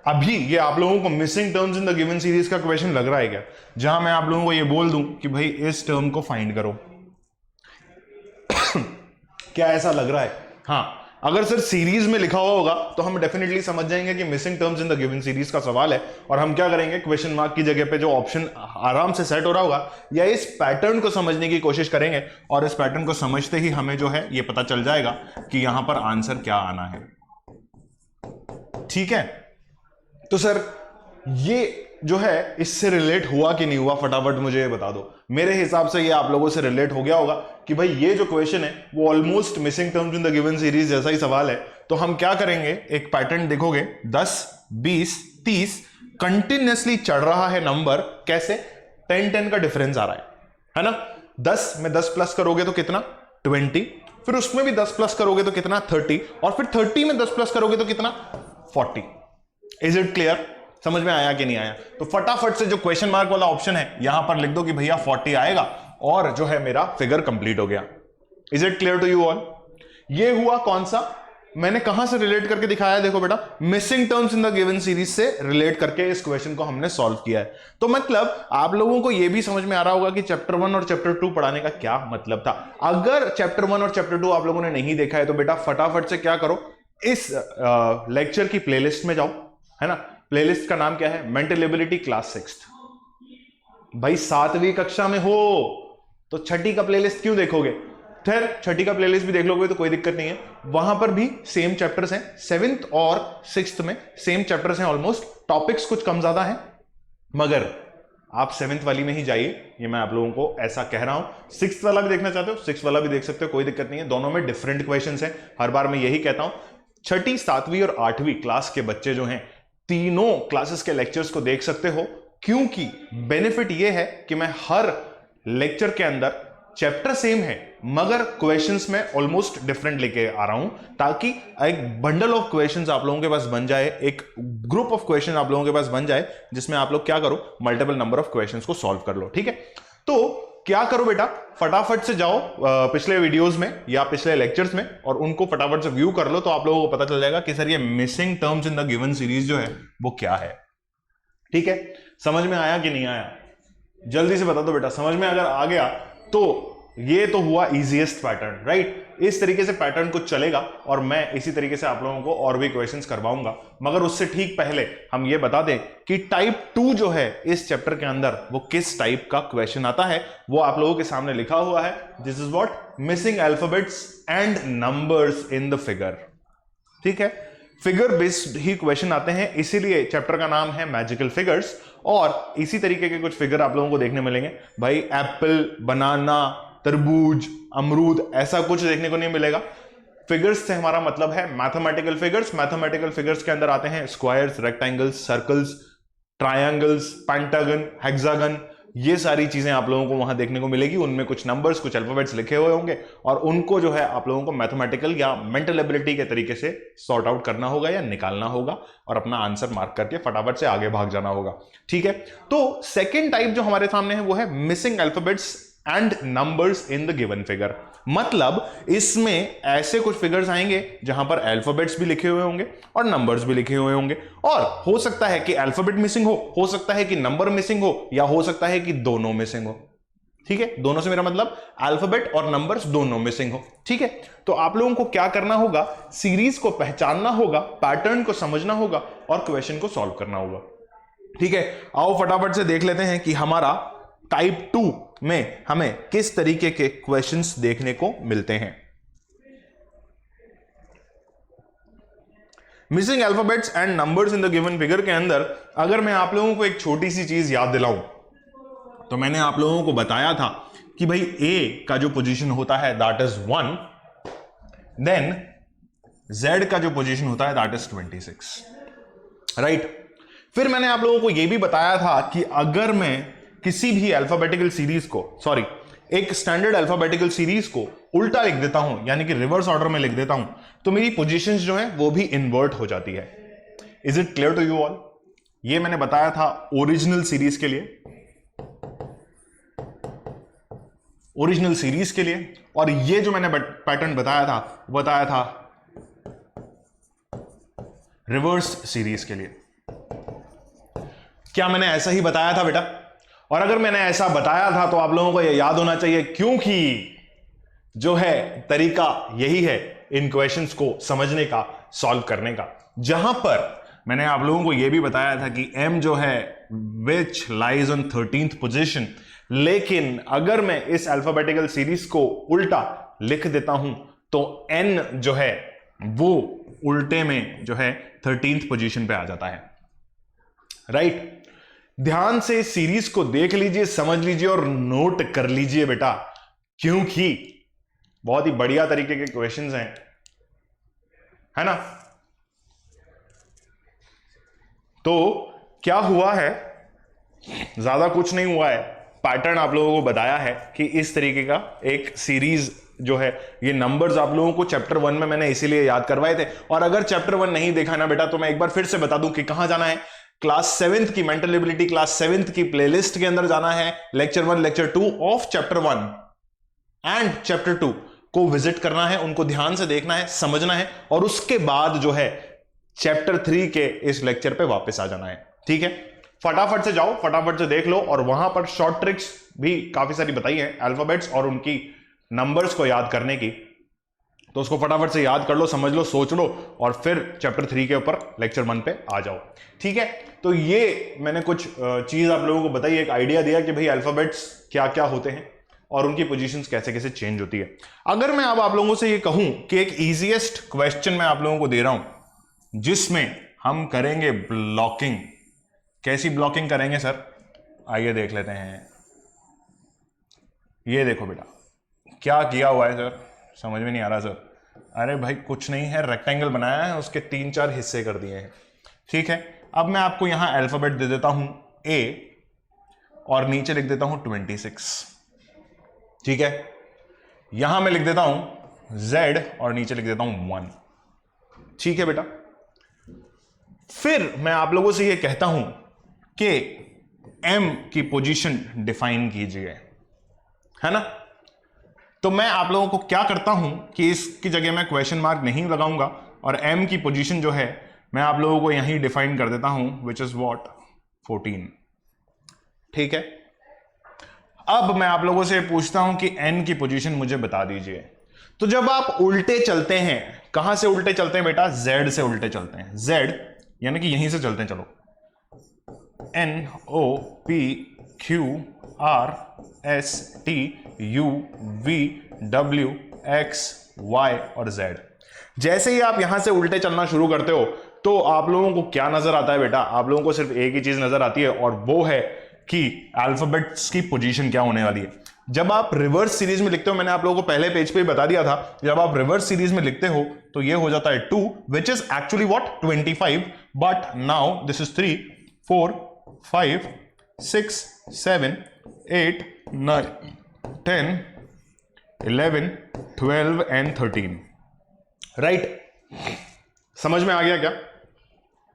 अभी ये आप लोगों को missing terms in the given series का क्वेश्चन लग रहा है क्या, जहां मैं आप लोगों को ये बोल दूं कि भाई इस टर्म को फाइंड करो। क्या ऐसा लग रहा है? हाँ, अगर सर सीरीज में लिखा हुआ होगा तो हम डेफिनेटली समझ जाएंगे कि missing terms in the given series का सवाल है, और हम क्या करेंगे, क्वेश्चन मार्क की जगह पे जो ऑप्शन आराम से सेट हो रहा होगा या इस पैटर्न को समझने की कोशिश करेंगे, और इस पैटर्न को समझते ही हमें जो है ये पता चल जाएगा कि यहां पर आंसर क्या आना है, ठीक है। तो सर ये जो है इससे रिलेट हुआ कि नहीं हुआ, फटाफट मुझे ये बता दो। मेरे हिसाब से ये आप लोगों से रिलेट हो गया होगा कि भाई ये जो क्वेश्चन है वो almost missing terms in the given series जैसा ही सवाल है। तो हम क्या करेंगे, एक पैटर्न देखोगे, 10, 20, 30 कंटिन्यूअसली चढ़ रहा है नंबर, कैसे, 10 का डिफरेंस आ रहा है ना। 10 में 10 प्लस करोगे तो कितना, 20, फिर उसमें भी 10 प्लस करोगे तो कितना, 30, और फिर 30 में 10 प्लस करोगे तो कितना, 40। Is it clear? समझ में आया कि नहीं आया? तो फटाफट से जो क्वेश्चन मार्क वाला ऑप्शन है यहां पर लिख दो कि भैया 40 आएगा, और जो है मेरा फिगर कंप्लीट हो गया। Is it clear to you all? ये हुआ कौन सा, मैंने कहां से रिलेट करके दिखाया, देखो बेटा, missing terms in the given series से रिलेट करके इस क्वेश्चन को हमने सॉल्व किया है। तो मतलब आप लोगों को यह भी समझ में आ रहा होगा कि चैप्टर 1 और चैप्टर 2 पढ़ाने का क्या मतलब था। अगर चैप्टर 1 और चैप्टर 2 आप लोगों ने नहीं देखा है तो बेटा फटाफट से क्या करो, इस लेक्चर की प्लेलिस्ट में जाओ, है ना। प्लेलिस्ट का नाम क्या है, मेंटल एबिलिटी क्लास 6th। भाई 7वीं कक्षा में हो तो 6ठी का प्लेलिस्ट क्यों देखोगे, फिर 6ठी का प्लेलिस्ट भी देख लोगे तो कोई दिक्कत नहीं है, वहां पर भी सेम चैप्टर्स हैं। 7th और 6th में सेम चैप्टर्स हैं ऑलमोस्ट, टॉपिक्स कुछ कम ज्यादा हैं, मगर आप 7th वाली में ही जाइए, ये मैं आप लोगों को ऐसा कह रहा हूं। 6th वाला भी देखना चाहते हो, 6th वाला भी देख सकते हो, कोई दिक्कत नहीं है। दोनों में डिफरेंट क्वेश्चंस हैं, हर बार मैं यही कहता हूं। 6ठी, 7वीं और 8वीं क्लास के बच्चे जो हैं तीनों क्लासेस के लेक्चर्स को देख सकते हो, क्योंकि बेनिफिट यह है कि मैं हर लेक्चर के अंदर चैप्टर सेम है मगर क्वेश्चंस में ऑलमोस्ट डिफरेंट लेके आ रहा हूं, ताकि एक बंडल ऑफ क्वेश्चंस आप लोगों के पास बन जाए, एक ग्रुप ऑफ क्वेश्चन आप लोगों के पास बन जाए, जिसमें आप लोग क्या करो, मल्टीपल नंबर ऑफ क्वेश्चंस को सॉल्व कर लो, ठीक है। तो क्या करो बेटा, फटाफट से जाओ पिछले वीडियोस में या पिछले लेक्चर्स में और उनको फटाफट से व्यू कर लो, तो आप लोगों को पता चल जाएगा कि सर ये missing terms in the given series जो है वो क्या है। ठीक है, समझ में आया कि नहीं आया? जल्दी से बता दो बेटा, समझ में अगर आ गया तो ये तो हुआ इजीएस्ट पैटर्न, राइट। इस तरीके से पैटर्न कुछ चलेगा और मैं इसी तरीके से आप लोगों को और भी क्वेश्चंस करवाऊंगा, मगर उससे ठीक पहले हम ये बता दें कि टाइप 2 जो है इस चैप्टर के अंदर वो किस टाइप का क्वेश्चन आता है, वो आप लोगों के सामने लिखा हुआ है। This is what missing alphabets and numbers in the figure. ठीक है, फिगर बेस्ड ही क्वेश्चन आते हैं, इसीलिए चैप्टर का नाम है मैजिकल फिगर्स। और इसी तरीके के कुछ फिगर आप लोगों को देखने मिलेंगे भाई, एप्पल, बनाना, तरबूज, अमरूद, ऐसा कुछ देखने को नहीं मिलेगा। फिगर्स से हमारा मतलब है मैथमेटिकल फिगर्स। मैथमेटिकल फिगर्स के अंदर आते हैं squares, rectangles, circles, triangles, pentagon, hexagon, ये सारी चीजें आप लोगों को वहां देखने को मिलेगी। उनमें कुछ नंबर्स, कुछ अल्फाबेट्स लिखे हुए होंगे और उनको जो है आप लोगों को मैथमेटिकल या मेंटल एबिलिटी के तरीके से सॉर्ट आउट करना होगा या निकालना होगा और अपना आंसर मार्क करके फटाफट से आगे भाग जाना होगा। ठीक है, तो सेकेंड टाइप जो हमारे सामने है वो है missing alphabets and numbers in the given figure. मतलब इसमें ऐसे कुछ फिगर्स आएंगे जहां पर अल्फाबेट्स भी लिखे हुए होंगे और नंबर्स भी लिखे हुए होंगे, और हो सकता है कि अल्फाबेट मिसिंग हो सकता है कि नंबर मिसिंग हो, या हो सकता है कि दोनों मिसिंग हो। ठीक है, दोनों से मेरा मतलब अल्फाबेट और नंबर्स दोनों मिसिंग हो। ठीक है, तो आप लोगों को क्या करना होगा, सीरीज को पहचानना होगा, पैटर्न को समझना होगा और क्वेश्चन को सॉल्व करना होगा। ठीक है, आओ फटाफट से देख लेते हैं कि हमारा टाइप 2 में हमें किस तरीके के क्वेश्चंस देखने को मिलते हैं। Missing alphabets and numbers in the given figure के अंदर अगर मैं आप लोगों को एक छोटी सी चीज याद दिलाऊं, तो मैंने आप लोगों को बताया था कि भाई ए का जो पोजीशन होता है दैट इज 1, देन जेड का जो पोजीशन होता है दैट इज 26, राइट। फिर मैंने आप लोगों को यह भी बताया था कि अगर मैं किसी भी अल्फाबेटिकल सीरीज को, सॉरी, एक स्टैंडर्ड अल्फाबेटिकल सीरीज को उल्टा लिख देता हूं, यानी कि रिवर्स ऑर्डर में लिख देता हूं, तो मेरी पोजीशंस जो है वो भी इन्वर्ट हो जाती है। Is it clear to you all? ये मैंने बताया था ओरिजिनल सीरीज के लिए, ओरिजिनल सीरीज के लिए, और ये जो मैंने पैटर्न बताया था रिवर्स सीरीज के लिए। क्या मैंने ऐसा ही बताया था बेटा? और अगर मैंने ऐसा बताया था तो आप लोगों को यह याद होना चाहिए, क्योंकि जो है तरीका यही है इन क्वेश्चंस को समझने का, सॉल्व करने का, जहां पर मैंने आप लोगों को यह भी बताया था कि m जो है which lies on 13th position, लेकिन अगर मैं इस अल्फाबेटिकल सीरीज को उल्टा लिख देता हूं तो n जो है वो उल्टे में जो है 13th पोजीशन पे आ जाता है, राइट। ध्यान से इस सीरीज को देख लीजिए, समझ लीजिए और नोट कर लीजिए बेटा, क्योंकि बहुत ही बढ़िया तरीके के क्वेश्चंस हैं, है ना। तो क्या हुआ है, ज्यादा कुछ नहीं हुआ है, पैटर्न आप लोगों को बताया है कि इस तरीके का एक सीरीज जो है, ये नंबर्स आप लोगों को चैप्टर 1 में मैंने इसीलिए याद करवाए थे। और अगर चैप्टर 1 नहीं देखा ना बेटा, तो मैं एक बार फिर से बता दूं कि कहां जाना है, क्लास 7th की मेंटल एबिलिटी क्लास 7th की प्लेलिस्ट के अंदर जाना है। Lecture 1, lecture 2 of chapter 1 and chapter 2 को विजिट करना है, उनको ध्यान से देखना है, समझना है, और उसके बाद जो है चैप्टर 3 के इस लेक्चर पे वापस आ जाना है। ठीक है, फटाफट से जाओ, फटाफट से देख लो, और वहां पर शॉर्ट ट्रिक्स भी काफी सारी बताई है अल्फाबेट्स और उनकी नंबर्स को याद करने की, तो उसको फटाफट से याद कर लो, समझ लो, सोच लो, और फिर चैप्टर 3 के ऊपर लेक्चर 1 पे आ जाओ। ठीक है, तो ये मैंने कुछ चीज आप लोगों को बताई, एक आइडिया दिया कि भाई अल्फाबेट्स क्या क्या होते हैं और उनकी पोजीशंस कैसे कैसे चेंज होती है। अगर मैं अब आप लोगों से ये कहूं कि एक इजीएस्ट क्वेश्चन मैं आप लोगों को दे रहा हूं जिसमें हम करेंगे ब्लॉकिंग, कैसी ब्लॉकिंग करेंगे सर, आइए देख लेते हैं। ये देखो बेटा, क्या किया हुआ है सर, समझ में नहीं आ रहा सर। अरे भाई कुछ नहीं है, रेक्टेंगल बनाया है, उसके 3-4 हिस्से कर दिए हैं। ठीक है, अब मैं आपको यहां अल्फाबेट दे देता हूं A और नीचे लिख देता हूं 26। ठीक है, यहां मैं लिख देता हूं Z और नीचे लिख देता हूं 1। ठीक है बेटा, फिर मैं आप लोगों से यह कहता हूं कि M की पोजीशन डिफाइन कीजिए। है ना। तो मैं आप लोगों को क्या करता हूं कि इसकी जगह मैं क्वेश्चन मार्क नहीं लगाऊंगा और m की पोजीशन जो है मैं आप लोगों को यहीं डिफाइन कर देता हूं, विच इज व्हाट 14। ठीक है, अब मैं आप लोगों से पूछता हूं कि n की पोजीशन मुझे बता दीजिए। तो जब आप उल्टे चलते हैं, कहां से उल्टे चलते हैं बेटा? z से उल्टे चलते हैं, z यानी कि यहीं से चलते हैं। चलो, N O P Q R S T U V W X Y और Z। जैसे ही आप यहां से उल्टे चलना शुरू करते हो तो आप लोगों को क्या नजर आता है बेटा? आप लोगों को सिर्फ एक ही चीज नजर आती है और वो है कि अल्फाबेट्स की पोजीशन क्या होने वाली है। जब आप रिवर्स सीरीज में लिखते हो, मैंने आप लोगों को पहले पेज पे ही बता दिया था, जब आप रिवर्स सीरीज में लिखते हो तो ये हो जाता है 2 which is actually what 25, but now this is 3 4 5 6 7 8 9 10 11 12 and 13। Right, समझ में आ गया क्या?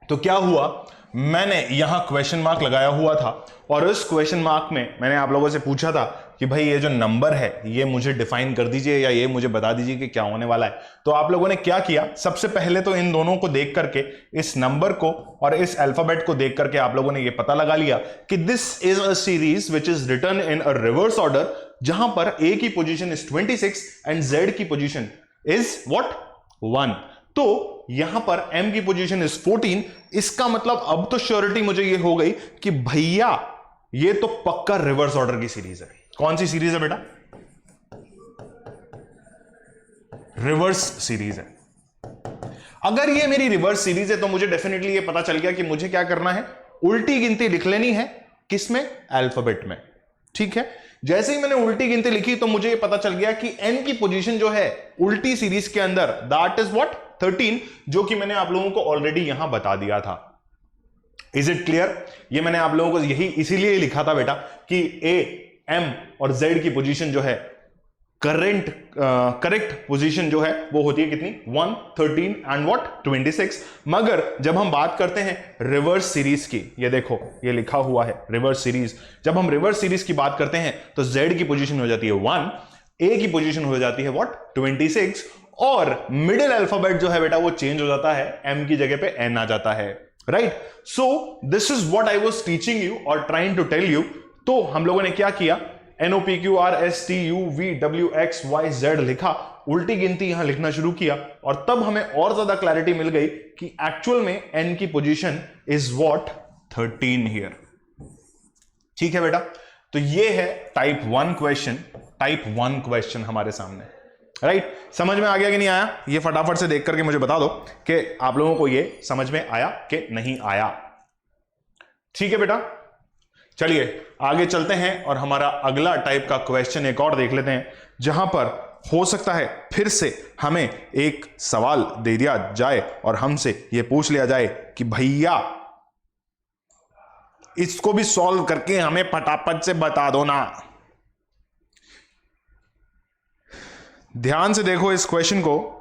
तो क्या हुआ, मैंने यहां क्वेश्चन मार्क लगाया हुआ था और इस क्वेश्चन मार्क में मैंने आप लोगों से पूछा था कि भाई ये जो नंबर है ये मुझे डिफाइन कर दीजिए या ये मुझे बता दीजिए कि क्या होने वाला है। तो आप लोगों ने क्या किया, सबसे पहले तो इन दोनों को देख करके, इस नंबर को और इस अल्फाबेट को देख करके आप लोगों ने ये पता लगा लिया कि this is a series which is written in a reverse order, जहां पर ए की पोजीशन इज 26 एंड जेड की पोजीशन इज व्हाट 1। तो यहां पर m की पोजीशन इज 14। इसका मतलब अब तो श्योरिटी मुझे ये हो गई कि भैया ये तो पक्का रिवर्स ऑर्डर की सीरीज है। कौन सी सीरीज है बेटा? रिवर्स सीरीज है। अगर ये मेरी रिवर्स सीरीज है तो मुझे डेफिनेटली ये पता चल गया कि मुझे क्या करना है, उल्टी गिनती लिख लेनी है। किसमें? अल्फाबेट में। ठीक है, जैसे ही मैंने उल्टी गिनती लिखी तो मुझे ये पता चल गया कि n की पोजीशन जो है उल्टी सीरीज के अंदर दैट इज व्हाट 13, जो कि मैंने आप लोगों को ऑलरेडी यहां बता दिया था। Is it clear? ये मैंने आप लोगों को यही इसीलिए लिखा था बेटा कि a m और z की पोजीशन जो है करेक्ट पोजीशन जो है वो होती है कितनी 1 13 एंड व्हाट 26। मगर जब हम बात करते हैं रिवर्स सीरीज की, ये देखो ये लिखा हुआ है रिवर्स सीरीज, जब हम रिवर्स सीरीज की बात करते हैं तो z की पोजीशन हो जाती है 1, a की पोजीशन हो जाती है व्हाट 26 और मिडिल अल्फाबेट जो है बेटा वो चेंज हो जाता है, m की जगह पे n आ जाता है। Right, so this is what I was teaching you और ट्राइंग टू टेल यू। तो हम लोगों ने क्या किया, NOPQRSTUVWXYZ लिखा, उल्टी गिनती यहां लिखना शुरू किया और तब हमें और ज्यादा क्लैरिटी मिल गई कि एक्चुअल में n की पोजीशन इज व्हाट 13 हियर। ठीक है बेटा, तो ये है टाइप 1 क्वेश्चन हमारे सामने। राइट, समझ में आ गया कि नहीं आया? ये फटाफट से देख करके मुझे बता दो कि आप लोगों को ये समझ में आया कि नहीं आया। ठीक है बेटा, चलिए आगे चलते हैं और हमारा अगला टाइप का क्वेश्चन एक और देख लेते हैं, जहां पर हो सकता है फिर से हमें एक सवाल दे दिया जाए और हमसे यह पूछ लिया जाए कि भैया इसको भी सॉल्व करके हमें फटाफट से बता दो ना। ध्यान से देखो इस क्वेश्चन को,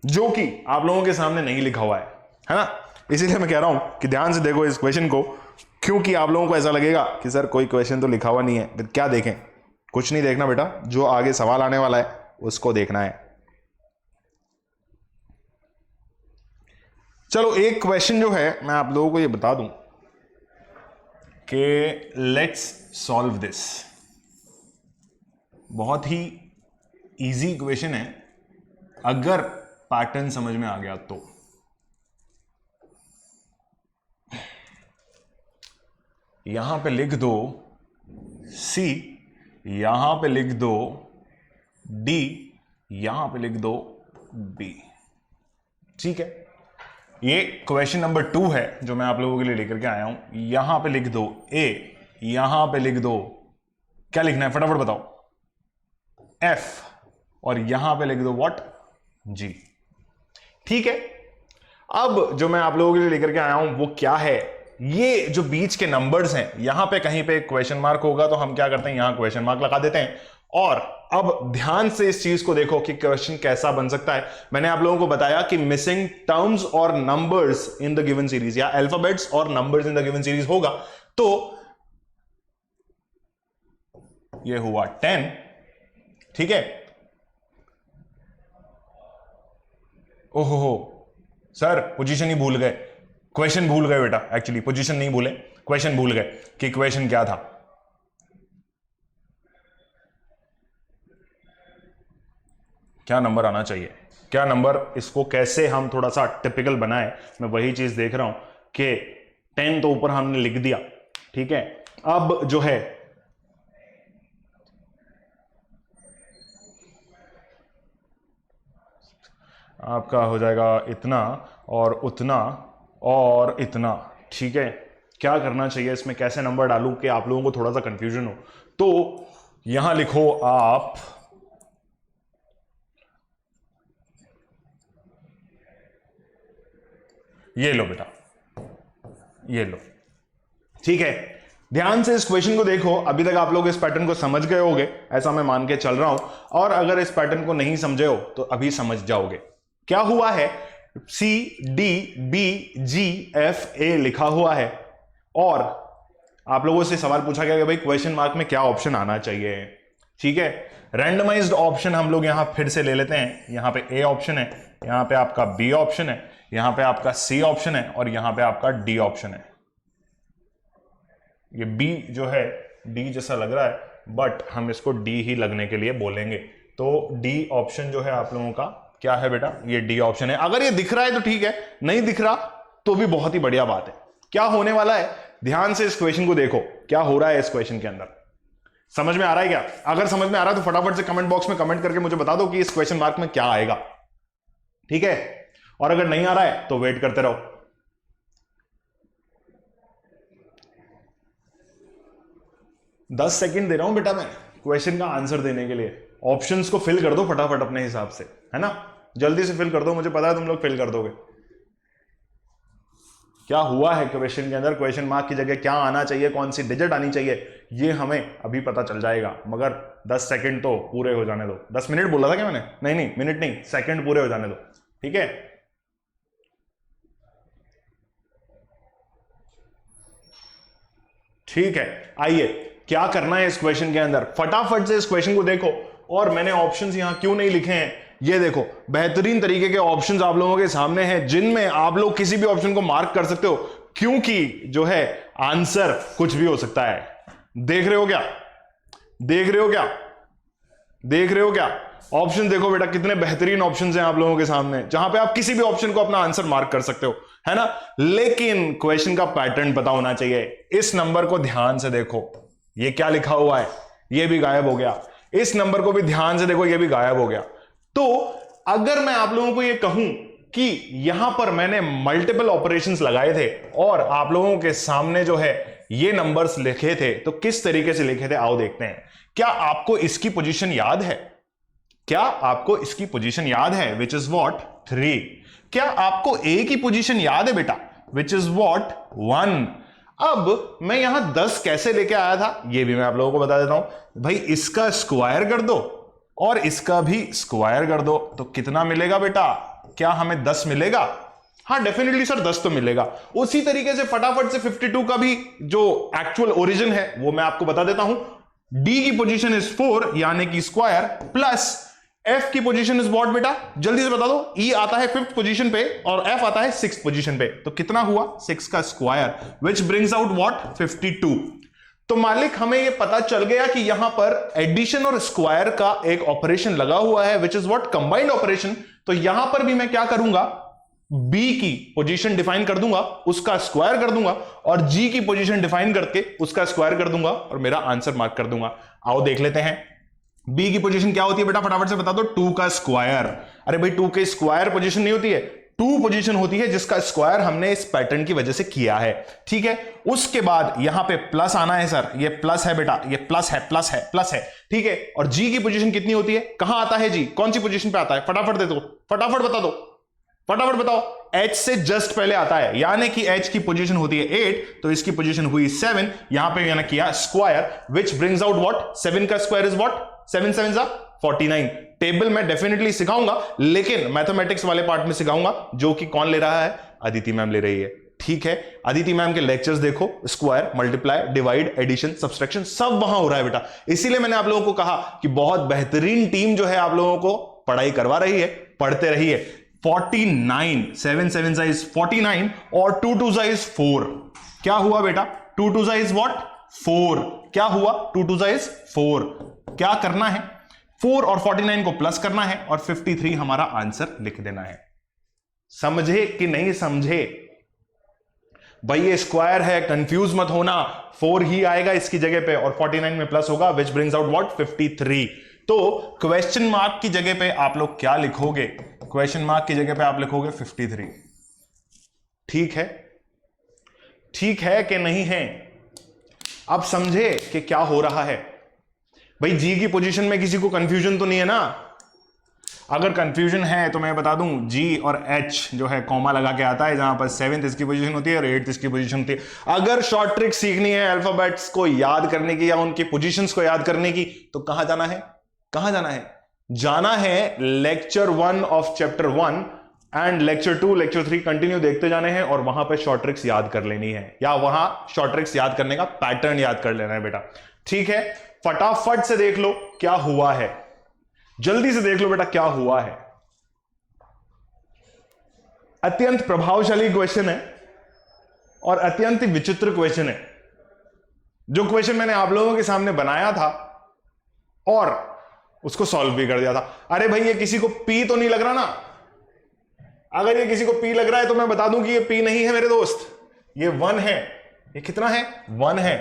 जो कि आप लोगों के सामने नहीं लिखा हुआ है ना, इसीलिए मैं कह रहा हूं कि ध्यान से देखो इस क्वेश्चन को, क्योंकि आप लोगों को ऐसा लगेगा कि सर कोई क्वेश्चन तो लिखा हुआ नहीं है, फिर क्या देखें। कुछ नहीं देखना बेटा, जो आगे सवाल आने वाला है उसको देखना है। चलो एक क्वेश्चन जो है मैं आप लोगों को ये बता दूं कि लेट्स सॉल्व दिस। बहुत ही इजी क्वेश्चन है अगर पैटर्न समझ में आ गया तो। यहां पे लिख दो C, यहां पे लिख दो D, यहां पे लिख दो B। ठीक है, ये क्वेश्चन नंबर 2 है जो मैं आप लोगों के लिए लेकर के आया हूं। यहां पे लिख दो A, यहां पे लिख दो, क्या लिखना है फटाफट बताओ, F, और यहां पे लिख दो व्हाट G। ठीक है, अब जो मैं आप लोगों के लिए लेकर के आया हूं वो क्या है, ये जो बीच के नंबर्स हैं, यहां पे कहीं पे क्वेश्चन मार्क होगा तो हम क्या करते हैं, यहां क्वेश्चन मार्क लगा देते हैं। और अब ध्यान से इस चीज को देखो कि क्वेश्चन कैसा बन सकता है। मैंने आप लोगों को बताया कि मिसिंग टर्म्स और numbers in the given series, या अल्फाबेट्स और numbers in the given series होगा, तो ये हुआ 10, ठीक है। ओहो सर पोजीशन ही भूल गए, क्वेश्चन भूल गए बेटा, एक्चुअली पोजीशन नहीं भूले, क्वेश्चन भूल गए कि क्वेश्चन क्या था। क्या नंबर आना चाहिए, क्या नंबर, इसको कैसे हम थोड़ा सा टिपिकल बनाए, मैं वही चीज देख रहा हूं कि 10 तो ऊपर हमने लिख दिया, ठीक है। अब जो है आपका हो जाएगा इतना और उतना और इतना, ठीक है। क्या करना चाहिए इसमें, कैसे नंबर डालूं कि आप लोगों को थोड़ा सा कंफ्यूजन हो। तो यहां लिखो आप ये लो बेटा, ये लो, ठीक है। ध्यान से इस क्वेश्चन को देखो, अभी तक आप लोग इस पैटर्न को समझ गए होंगे, ऐसा मैं मान के चल रहा हूं, और अगर इस पैटर्न को नहीं समझे हो तो अभी समझ जाओगे। क्या हुआ है, C D B G F A लिखा हुआ है, और आप लोगों से सवाल पूछा गया कि भाई क्वेश्चन मार्क में क्या ऑप्शन आना चाहिए, ठीक है। रैंडमाइज्ड ऑप्शन हम लोग यहां फिर से ले लेते हैं। यहां पे ए ऑप्शन है, यहां पे आपका बी ऑप्शन है, यहां पे आपका सी ऑप्शन है, और यहां पे आपका डी ऑप्शन है। ये बी जो है डी जैसा लग रहा है, बट हम इसको डी ही लगने के लिए बोलेंगे। तो डी ऑप्शन जो है आप लोगों का क्या है बेटा, ये डी ऑप्शन है। अगर ये दिख रहा है तो ठीक है, नहीं दिख रहा तो भी बहुत ही बढ़िया बात है। क्या होने वाला है, ध्यान से इस क्वेश्चन को देखो, क्या हो रहा है इस क्वेश्चन के अंदर, समझ में आ रहा है क्या? अगर समझ में आ रहा है तो फटाफट से कमेंट बॉक्स में कमेंट करके मुझे बता दो कि इस क्वेश्चन मार्क में क्या आएगा, ठीक है। और अगर नहीं आ रहा है तो वेट करते रहो। दस सेकंड दे रहा हूं बेटा मैं क्वेश्चन का आंसर देने के लिए। ऑप्शंस को फिल कर दो फटाफट अपने हिसाब से, है ना, जल्दी से फिल कर दो, मुझे पता है तुम लोग फिल कर दोगे। क्या हुआ है क्वेश्चन के अंदर, क्वेश्चन मार्क की जगह क्या आना चाहिए, कौन सी डिजिट आनी चाहिए, ये हमें अभी पता चल जाएगा, मगर 10 सेकंड तो पूरे हो जाने दो। 10 मिनट बोला था क्या मैंने? नहीं मिनट नहीं, सेकंड पूरे हो जाने दो, ठीक है। ठीक है, आइए क्या करना है इस क्वेश्चन के अंदर, फटाफट से इस क्वेश्चन को देखो। और मैंने ऑप्शंस यहां क्यों नहीं लिखे हैं, ये देखो, बेहतरीन तरीके के ऑप्शंस आप लोगों के सामने हैं, जिनमें आप लोग किसी भी ऑप्शन को मार्क कर सकते हो, क्योंकि जो है आंसर कुछ भी हो सकता है। देख रहे हो क्या, देख रहे हो क्या, देख रहे हो क्या? ऑप्शन देखो बेटा, कितने बेहतरीन ऑप्शंस हैं आप लोगों के सामने, जहां पे आप किसी भी ऑप्शन को अपना आंसर मार्क कर सकते हो, है ना। लेकिन क्वेश्चन का पैटर्न पता होना चाहिए। इस नंबर को ध्यान से देखो, ये क्या लिखा हुआ है, ये भी गायब हो गया। इस नंबर को भी ध्यान से देखो, ये भी गायब हो गया। तो अगर मैं आप लोगों को ये कहूं कि यहां पर मैंने मल्टीपल ऑपरेशंस लगाए थे और आप लोगों के सामने जो है ये नंबर्स लिखे थे, तो किस तरीके से लिखे थे आओ देखते हैं। क्या आपको इसकी पोजीशन याद है? क्या आपको इसकी पोजीशन याद है? Which is what 3। क्या आपको ए की पोजीशन याद है बेटा? Which is what 1। अब मैं यहां 10 कैसे लेके आया था, यह भी मैं आप लोगों को बता देता हूं। भाई इसका स्क्वायर कर दो और इसका भी स्क्वायर कर दो, तो कितना मिलेगा बेटा? क्या हमें 10 मिलेगा? हाँ डेफिनेटली सर 10 तो मिलेगा। उसी तरीके से फटाफट से 52 का भी जो एक्चुअल ओरिजिन है वो मैं आपको बता देता हूं। डी की पोजीशन इज 4 यानी कि स्क्वायर, प्लस एफ की पोजीशन इज व्हाट बेटा, जल्दी से बता दो। ई आता है 5th पोजीशन पे और एफ आता है 6th पोजीशन पे, तो कितना हुआ 6 का square, which brings out what 52। तो मालिक हमें यह पता चल गया कि यहां पर एडिशन और स्क्वायर का एक ऑपरेशन लगा हुआ है, विच इज व्हाट कंबाइंड ऑपरेशन। तो यहां पर भी मैं क्या करूंगा, बी की पोजीशन डिफाइन कर दूंगा, उसका स्क्वायर कर दूंगा, और जी की पोजीशन डिफाइन करके उसका स्क्वायर कर दूंगा और मेरा आंसर मार्क कर दूंगा। आओ देख लेते हैं बी की पोजीशन क्या होती है बेटा, फटाफट से बता दो। 2 का स्क्वायर। अरे भाई 2 के स्क्वायर पोजीशन नहीं होती है, 2 पोजीशन होती है जिसका स्क्वायर हमने इस पैटर्न की वजह से किया है, ठीक है। उसके बाद यहां पे प्लस आना है सर, ये प्लस है बेटा, ये प्लस है प्लस है प्लस है, ठीक है। और जी की पोजीशन कितनी होती है, कहां आता है जी, कौन सी पोजीशन पे आता है, फटाफट दे दो, फटाफट बता दो, फटाफट बताओ। H से जस्ट पहले आता है, यानी कि H की पोजीशन होती है 8, तो इसकी पोजीशन हुई 7। यहां पे मैंने किया square, which brings out what 7 का स्क्वायर इज व्हाट 7 7 49। टेबल में डेफिनेटली सिखाऊंगा, लेकिन मैथमेटिक्स वाले पार्ट में सिखाऊंगा, जो कि कौन ले रहा है, अदिति मैम ले रही है। ठीक है, अदिति मैम के लेक्चर्स देखो, square, multiply, divide, addition, subtraction सब वहां हो रहा है बेटा। इसीलिए मैंने आप लोगों को कहा कि बहुत बेहतरीन टीम जो है आप लोगों को पढ़ाई करवा रही है, पढ़ते रहिए। 49, 7 7 साइज 49 और 2 2 साइज 4। क्या हुआ बेटा? 2 2 साइज व्हाट? 4। क्या हुआ? 2 2 साइज 4। क्या करना है? 4 और 49 को प्लस करना है और 53 हमारा आंसर लिख देना है। समझे कि नहीं समझे? भाई ये स्क्वायर है, कंफ्यूज मत होना, 4 ही आएगा इसकी जगह पे और 49 में प्लस होगा, विच ब्रिंग्स आउट व्हाट? 53। तो क्वेश्चन मार्क की जगह पे आप लोग क्या लिखोगे? क्वेश्चन मार्क की जगह पे आप लिखोगे 53। ठीक है? ठीक है कि नहीं है? अब समझे कि क्या हो रहा है? भाई जी की पोजीशन में किसी को कंफ्यूजन तो नहीं है ना? अगर कंफ्यूजन है तो मैं बता दूं, जी और एच जो है कॉमा लगा के आता है, जहां पर 7th इसकी पोजीशन होती है और 8th इसकी पोजीशन होती है। अगर शॉर्ट ट्रिक सीखनी है अल्फाबेट्स को याद करने की या उनकी पोजीशंस को याद करने की, तो कहां जाना है? कहां जाना है? जाना है lecture 1 of chapter 1 and lecture 2, lecture 3 continue देखते जाने हैं और वहां पर शॉर्ट ट्रिक्स याद कर लेनी है, या वहां शॉर्ट ट्रिक्स याद करने का पैटर्न याद कर लेना है बेटा। ठीक है, फटाफट से देख लो क्या हुआ है, जल्दी से देख लो बेटा क्या हुआ है। अत्यंत प्रभावशाली क्वेश्चन है और अत्यंत विचित्र क्वेश्चन है। जो क्वेश्चन मैंने आप लोगों के सामने बनाया था और उसको सॉल्व भी कर दिया था। अरे भाई ये किसी को पी तो नहीं लग रहा ना? अगर ये किसी को पी लग रहा है तो मैं बता दूं कि ये पी नहीं है मेरे दोस्त, ये 1 है। ये कितना है? 1 है।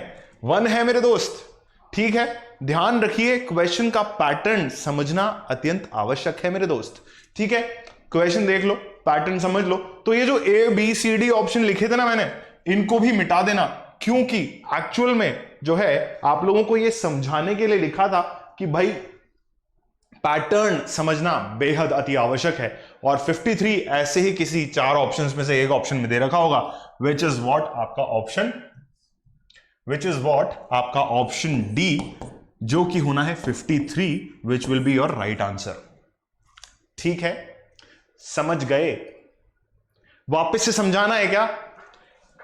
1 है मेरे दोस्त। ठीक है, ध्यान रखिए, क्वेश्चन का पैटर्न समझना अत्यंत आवश्यक है मेरे दोस्त। ठीक है, क्वेश्चन देख लो, पैटर्न समझ लो। तो ये जो A B C D option लिखे थे ना मैंने, इनको भी मिटा देना, क्योंकि एक्चुअल में जो है आप लोगों को ये समझाने के लिए लिखा था कि भाई पैटर्न समझना बेहद अति आवश्यक है। और 53 ऐसे ही किसी 4 ऑप्शंस में से एक ऑप्शन में दे रखा होगा, विच इज व्हाट आपका ऑप्शन डी, जो कि होना है 53, which will be your right answer. ठीक है, समझ गए? वापस से समझाना है क्या?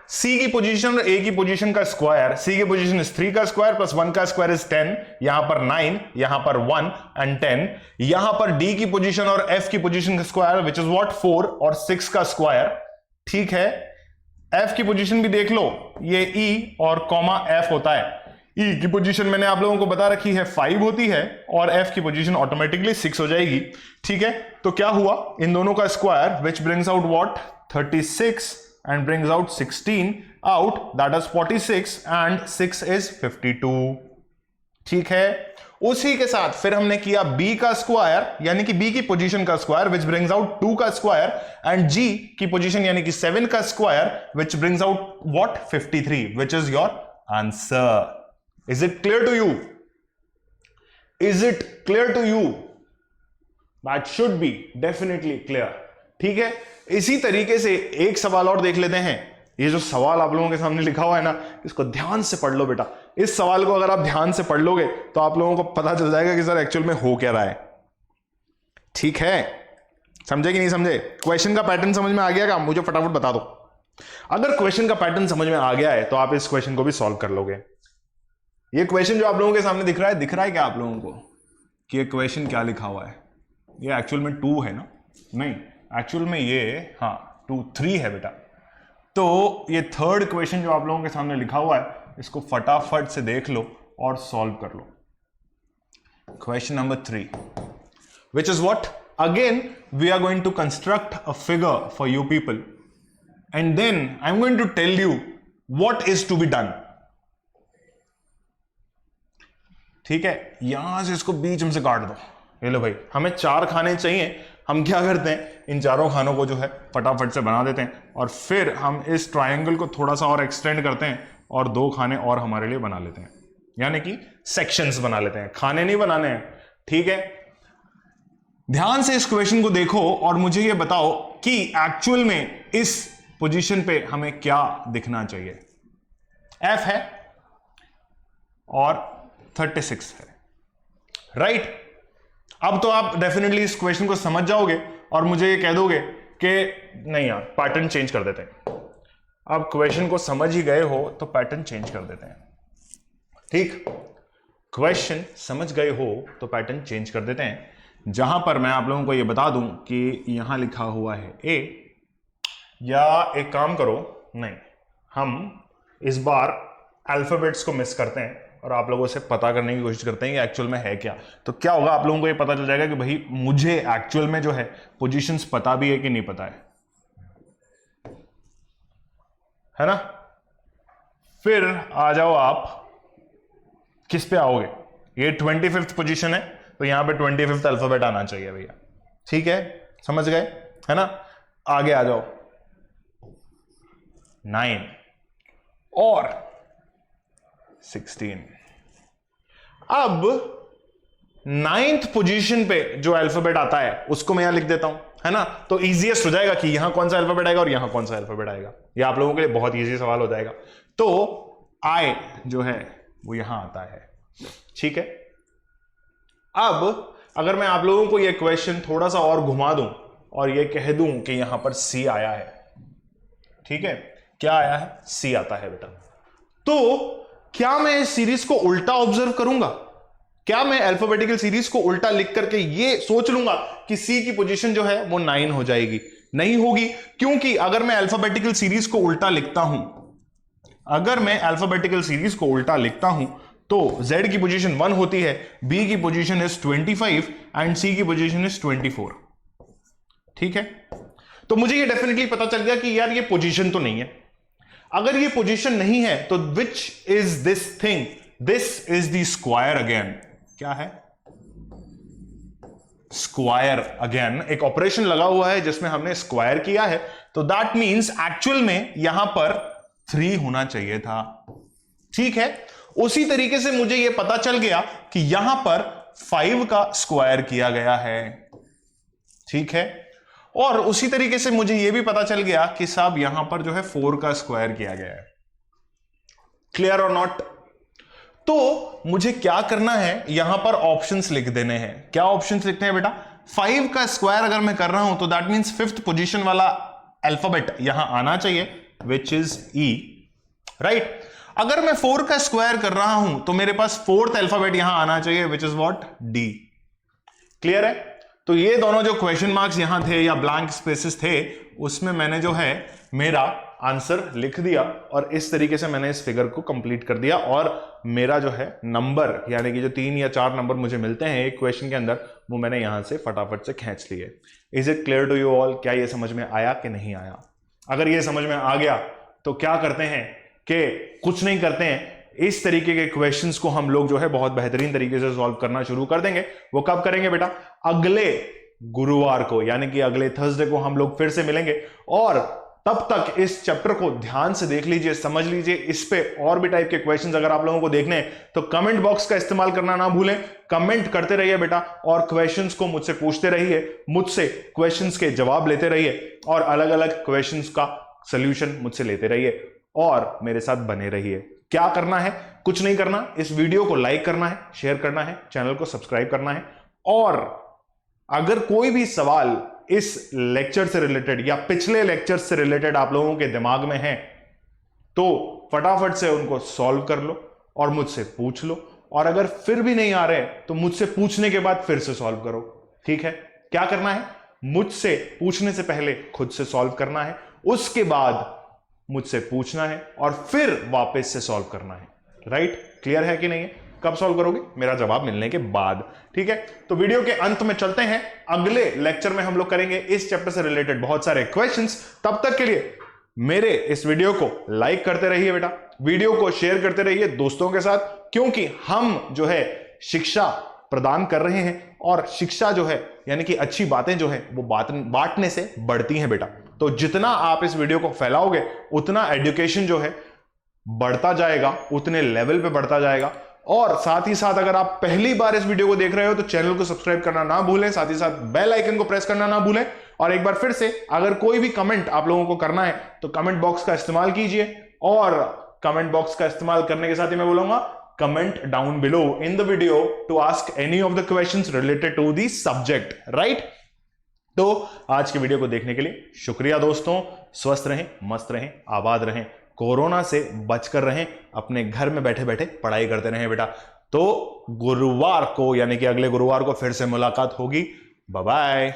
सी की पोजीशन और ए की पोजीशन का स्क्वायर, सी की पोजीशन इज 3 का स्क्वायर प्लस 1 का स्क्वायर इज 10, यहां पर 9, यहां पर 1 एंड 10। यहां पर डी की पोजीशन और एफ की पोजीशन का स्क्वायर विच इज व्हाट? 4 और 6 का स्क्वायर। ठीक है, एफ की पोजीशन भी देख लो, ये ई और कॉमा एफ होता है। ई की पोजीशन मैंने आप लोगों को बता रखी है 5 होती है और एफ की पोजीशन ऑटोमेटिकली 6 हो जाएगी। ठीक है, तो क्या हुआ? इन दोनों का square which brings out what? 36 and brings out 16 out, that is 46 and 6 is 52। ठीक है, उसी के साथ फिर हमने किया b का स्क्वायर यानी कि b की पोजीशन का स्क्वायर विच ब्रिंग्स आउट 2 का स्क्वायर एंड g की पोजीशन यानी कि 7 का square which brings out what? 53, which is your answer. Is it clear to you? Is it clear to you? That should be definitely clear. ठीक है, इसी तरीके से एक सवाल और देख लेते हैं। ये जो सवाल आप लोगों के सामने लिखा हुआ है ना, इसको ध्यान से पढ़ लो बेटा। इस सवाल को अगर आप ध्यान से पढ़ लोगे तो आप लोगों को पता चल जाएगा कि सर एक्चुअल में हो क्या रहा है। ठीक है, समझे कि नहीं समझे? क्वेश्चन का पैटर्न समझ में आ गया क्या? मुझे फटाफट बता दो। अगर क्वेश्चन का पैटर्न समझ में आ गया है तो आप इस क्वेश्चन को भी सॉल्व कर लोगे। ये क्वेश्चन जो आप लोगों के सामने दिख रहा है क्या आप लोगों को कि ये क्वेश्चन क्या लिखा हुआ है? ये एक्चुअल में 2 है ना? नहीं, एक्चुअल में ये 3 है बेटा। तो ये थर्ड क्वेश्चन जो आप लोगों के सामने लिखा हुआ है, इसको फटाफट से देख लो और सॉल्व कर लो। Question number 3, which is what? Again we are going to construct a figure for you people and then I am going to tell you what is to be done. ठीक है, यहां से इसको बीच में से काट दो। ये लो भाई, हमें 4 खाने चाहिए। हम क्या करते हैं, इन 4 खानों को जो है फटाफट से बना देते हैं और फिर हम इस ट्रायंगल को थोड़ा सा और एक्सटेंड करते हैं और 2 खाने और हमारे लिए बना लेते हैं, यानी कि सेक्शंस बना लेते हैं, खाने नहीं बनाने हैं। ठीक है, ध्यान से इस क्वेश्चन को देखो और मुझे ये बताओ कि एक्चुअल में इस पोजीशन पे हमें क्या दिखना चाहिए। एफ है और 36 है, राइट? अब तो आप डेफिनेटली इस क्वेश्चन को समझ जाओगे और मुझे ये कह दोगे कि नहीं यार, पैटर्न चेंज कर देते हैं। अब क्वेश्चन को समझ ही गए हो तो पैटर्न चेंज कर देते हैं। ठीक, क्वेश्चन समझ गए हो तो पैटर्न चेंज कर देते हैं। जहां पर मैं आप लोगों को यह बता दूं कि यहां लिखा हुआ है ए, या एक काम करो, नहीं, हम इस बार अल्फाबेट्स को मिस करते हैं और आप लोगों से पता करने की कोशिश करते हैं कि एक्चुअल में है क्या। तो क्या होगा, आप लोगों को ये पता चल जाएगा कि भाई मुझे एक्चुअल में जो है पोजीशंस पता भी है कि नहीं पता है ना। फिर आ जाओ आप किस पे आओगे, ये 25th पोजीशन है तो यहां पे 25th अल्फाबेट आना चाहिए भैया। ठीक है, समझ गए, है ना। आगे आ जाओ 9 और 16। अब 9th पोजीशन पे जो अल्फाबेट आता है उसको मैं यहां लिख देता हूं, है ना। तो इजीएस्ट हो जाएगा कि यहां कौन सा अल्फाबेट आएगा और यहां कौन सा अल्फाबेट आएगा। ये आप लोगों के लिए बहुत इजी सवाल हो जाएगा। तो आई जो है वो यहां आता है। ठीक है, अब अगर मैं आप लोगों को यह क्वेश्चन थोड़ा सा और घुमा दूं और यह कह दूं कि यहां पर सी आया है, ठीक है, क्या आया है, सी आता है बेटा, तो क्या मैं इस सीरीज को उल्टा ऑब्जर्व करूंगा? क्या मैं अल्फाबेटिकल सीरीज को उल्टा लिख करके ये सोच लूंगा कि सी की पोजीशन जो है वो 9 हो जाएगी? नहीं होगी, क्योंकि अगर मैं अल्फाबेटिकल सीरीज को उल्टा लिखता हूं, अगर मैं अल्फाबेटिकल सीरीज को उल्टा लिखता हूं तो Z की पोजीशन 1 होती है, B की पोजीशन इज 25 एंड C की पोजीशन इज 24। ठीक है, तो मुझे ये डेफिनेटली पता चल गया कि यार ये पोजीशन तो नहीं है। अगर ये पोजीशन नहीं है तो which is this thing? This is the square again. क्या है? Square again. एक ऑपरेशन लगा हुआ है जिसमें हमने स्क्वायर किया है, तो दैट मींस एक्चुअल में यहां पर 3 होना चाहिए था। ठीक है, उसी तरीके से मुझे यह पता चल गया कि यहां पर 5 का स्क्वायर किया गया है। ठीक है, और उसी तरीके से मुझे यह भी पता चल गया कि साहब यहां पर जो है 4 का स्क्वायर किया गया है। क्लियर और नॉट? तो मुझे क्या करना है, यहां पर ऑप्शंस लिख देने हैं। क्या ऑप्शंस लिखते हैं बेटा? 5 का स्क्वायर अगर मैं कर रहा हूं तो दैट मींस 5th पोजीशन वाला अल्फाबेट यहां आना चाहिए, विच इज ई, राइट। अगर मैं 4 का स्क्वायर कर रहा हूं तो मेरे पास 4th अल्फाबेट यहां आना चाहिए, विच इज व्हाट? डी। क्लियर है? तो ये दोनों जो क्वेश्चन मार्क्स यहां थे या ब्लैंक स्पेसेस थे, उसमें मैंने जो है मेरा आंसर लिख दिया और इस तरीके से मैंने इस फिगर को कंप्लीट कर दिया और मेरा जो है नंबर, यानी कि जो 3 या 4 नंबर मुझे मिलते हैं एक क्वेश्चन के अंदर, वो मैंने यहां से फटाफट से खींच लिए। Is it clear to you all? क्या ये समझ में आया कि नहीं आया? अगर ये समझ में आ गया तो क्या करते हैं कि कुछ नहीं करते हैं, इस तरीके के क्वेश्चंस को हम लोग जो है बहुत बेहतरीन तरीके से सॉल्व करना शुरू कर देंगे। वो कब करेंगे बेटा? अगले गुरुवार को, यानी कि अगले थर्सडे को हम लोग फिर से मिलेंगे। और तब तक इस चैप्टर को ध्यान से देख लीजिए, समझ लीजिए। इस पे और भी टाइप के क्वेश्चंस अगर आप लोगों को देखने हैं तो कमेंट बॉक्स का इस्तेमाल करना ना भूलें। कमेंट करते रहिए बेटा और क्वेश्चंस को मुझसे पूछते रहिए, मुझसे क्वेश्चंस के जवाब लेते रहिए और अलग अलग क्वेश्चंस का सोल्यूशन मुझसे लेते रहिए और मेरे साथ बने रहिए। क्या करना है? कुछ नहीं करना, इस वीडियो को लाइक करना है, शेयर करना है, चैनल को सब्सक्राइब करना है। और अगर कोई भी सवाल इस लेक्चर से रिलेटेड या पिछले लेक्चर से रिलेटेड आप लोगों के दिमाग में है तो फटाफट से उनको सॉल्व कर लो और मुझसे पूछ लो। और अगर फिर भी नहीं आ रहे तो मुझसे पूछने के बाद फिर से सॉल्व करो। ठीक है? क्या करना है? मुझसे पूछने से पहले खुद से सॉल्व करना है, उसके बाद मुझसे पूछना है और फिर वापस से सॉल्व करना है। राइट? क्लियर है कि नहीं है? कब सॉल्व करोगे? मेरा जवाब मिलने के बाद। ठीक है, तो वीडियो के अंत में चलते हैं। अगले लेक्चर में हम लोग करेंगे इस चैप्टर से रिलेटेड बहुत सारे क्वेश्चंस। तब तक के लिए मेरे इस वीडियो को लाइक करते रहिए बेटा, वीडियो को शेयर करते रहिए दोस्तों के साथ, क्योंकि हम जो है शिक्षा प्रदान कर रहे हैं और शिक्षा जो है यानी कि अच्छी बातें जो है वो बांटने से बढ़ती हैं बेटा। तो जितना आप इस वीडियो को फैलाओगे उतना एजुकेशन जो है बढ़ता जाएगा, उतने लेवल पे बढ़ता जाएगा। और साथ ही साथ अगर आप पहली बार इस वीडियो को देख रहे हो तो चैनल को सब्सक्राइब करना ना भूलें, साथ ही साथ बेल आइकन को प्रेस करना ना भूलें। और एक बार फिर से अगर कोई भी कमेंट आप लोगों को करना है तो कमेंट बॉक्स का इस्तेमाल कीजिए और कमेंट बॉक्स का इस्तेमाल करने के साथ ही मैं बोलूंगा comment down below in the video to ask any of the questions related to the subject, right? तो आज के वीडियो को देखने के लिए शुक्रिया दोस्तों। स्वस्थ रहें, मस्त रहें, आबाद रहें, कोरोना से बचकर रहें, अपने घर में बैठे बैठे पढ़ाई करते रहें बेटा। तो गुरुवार को यानी कि अगले गुरुवार को फिर से मुलाकात होगी। Bye bye.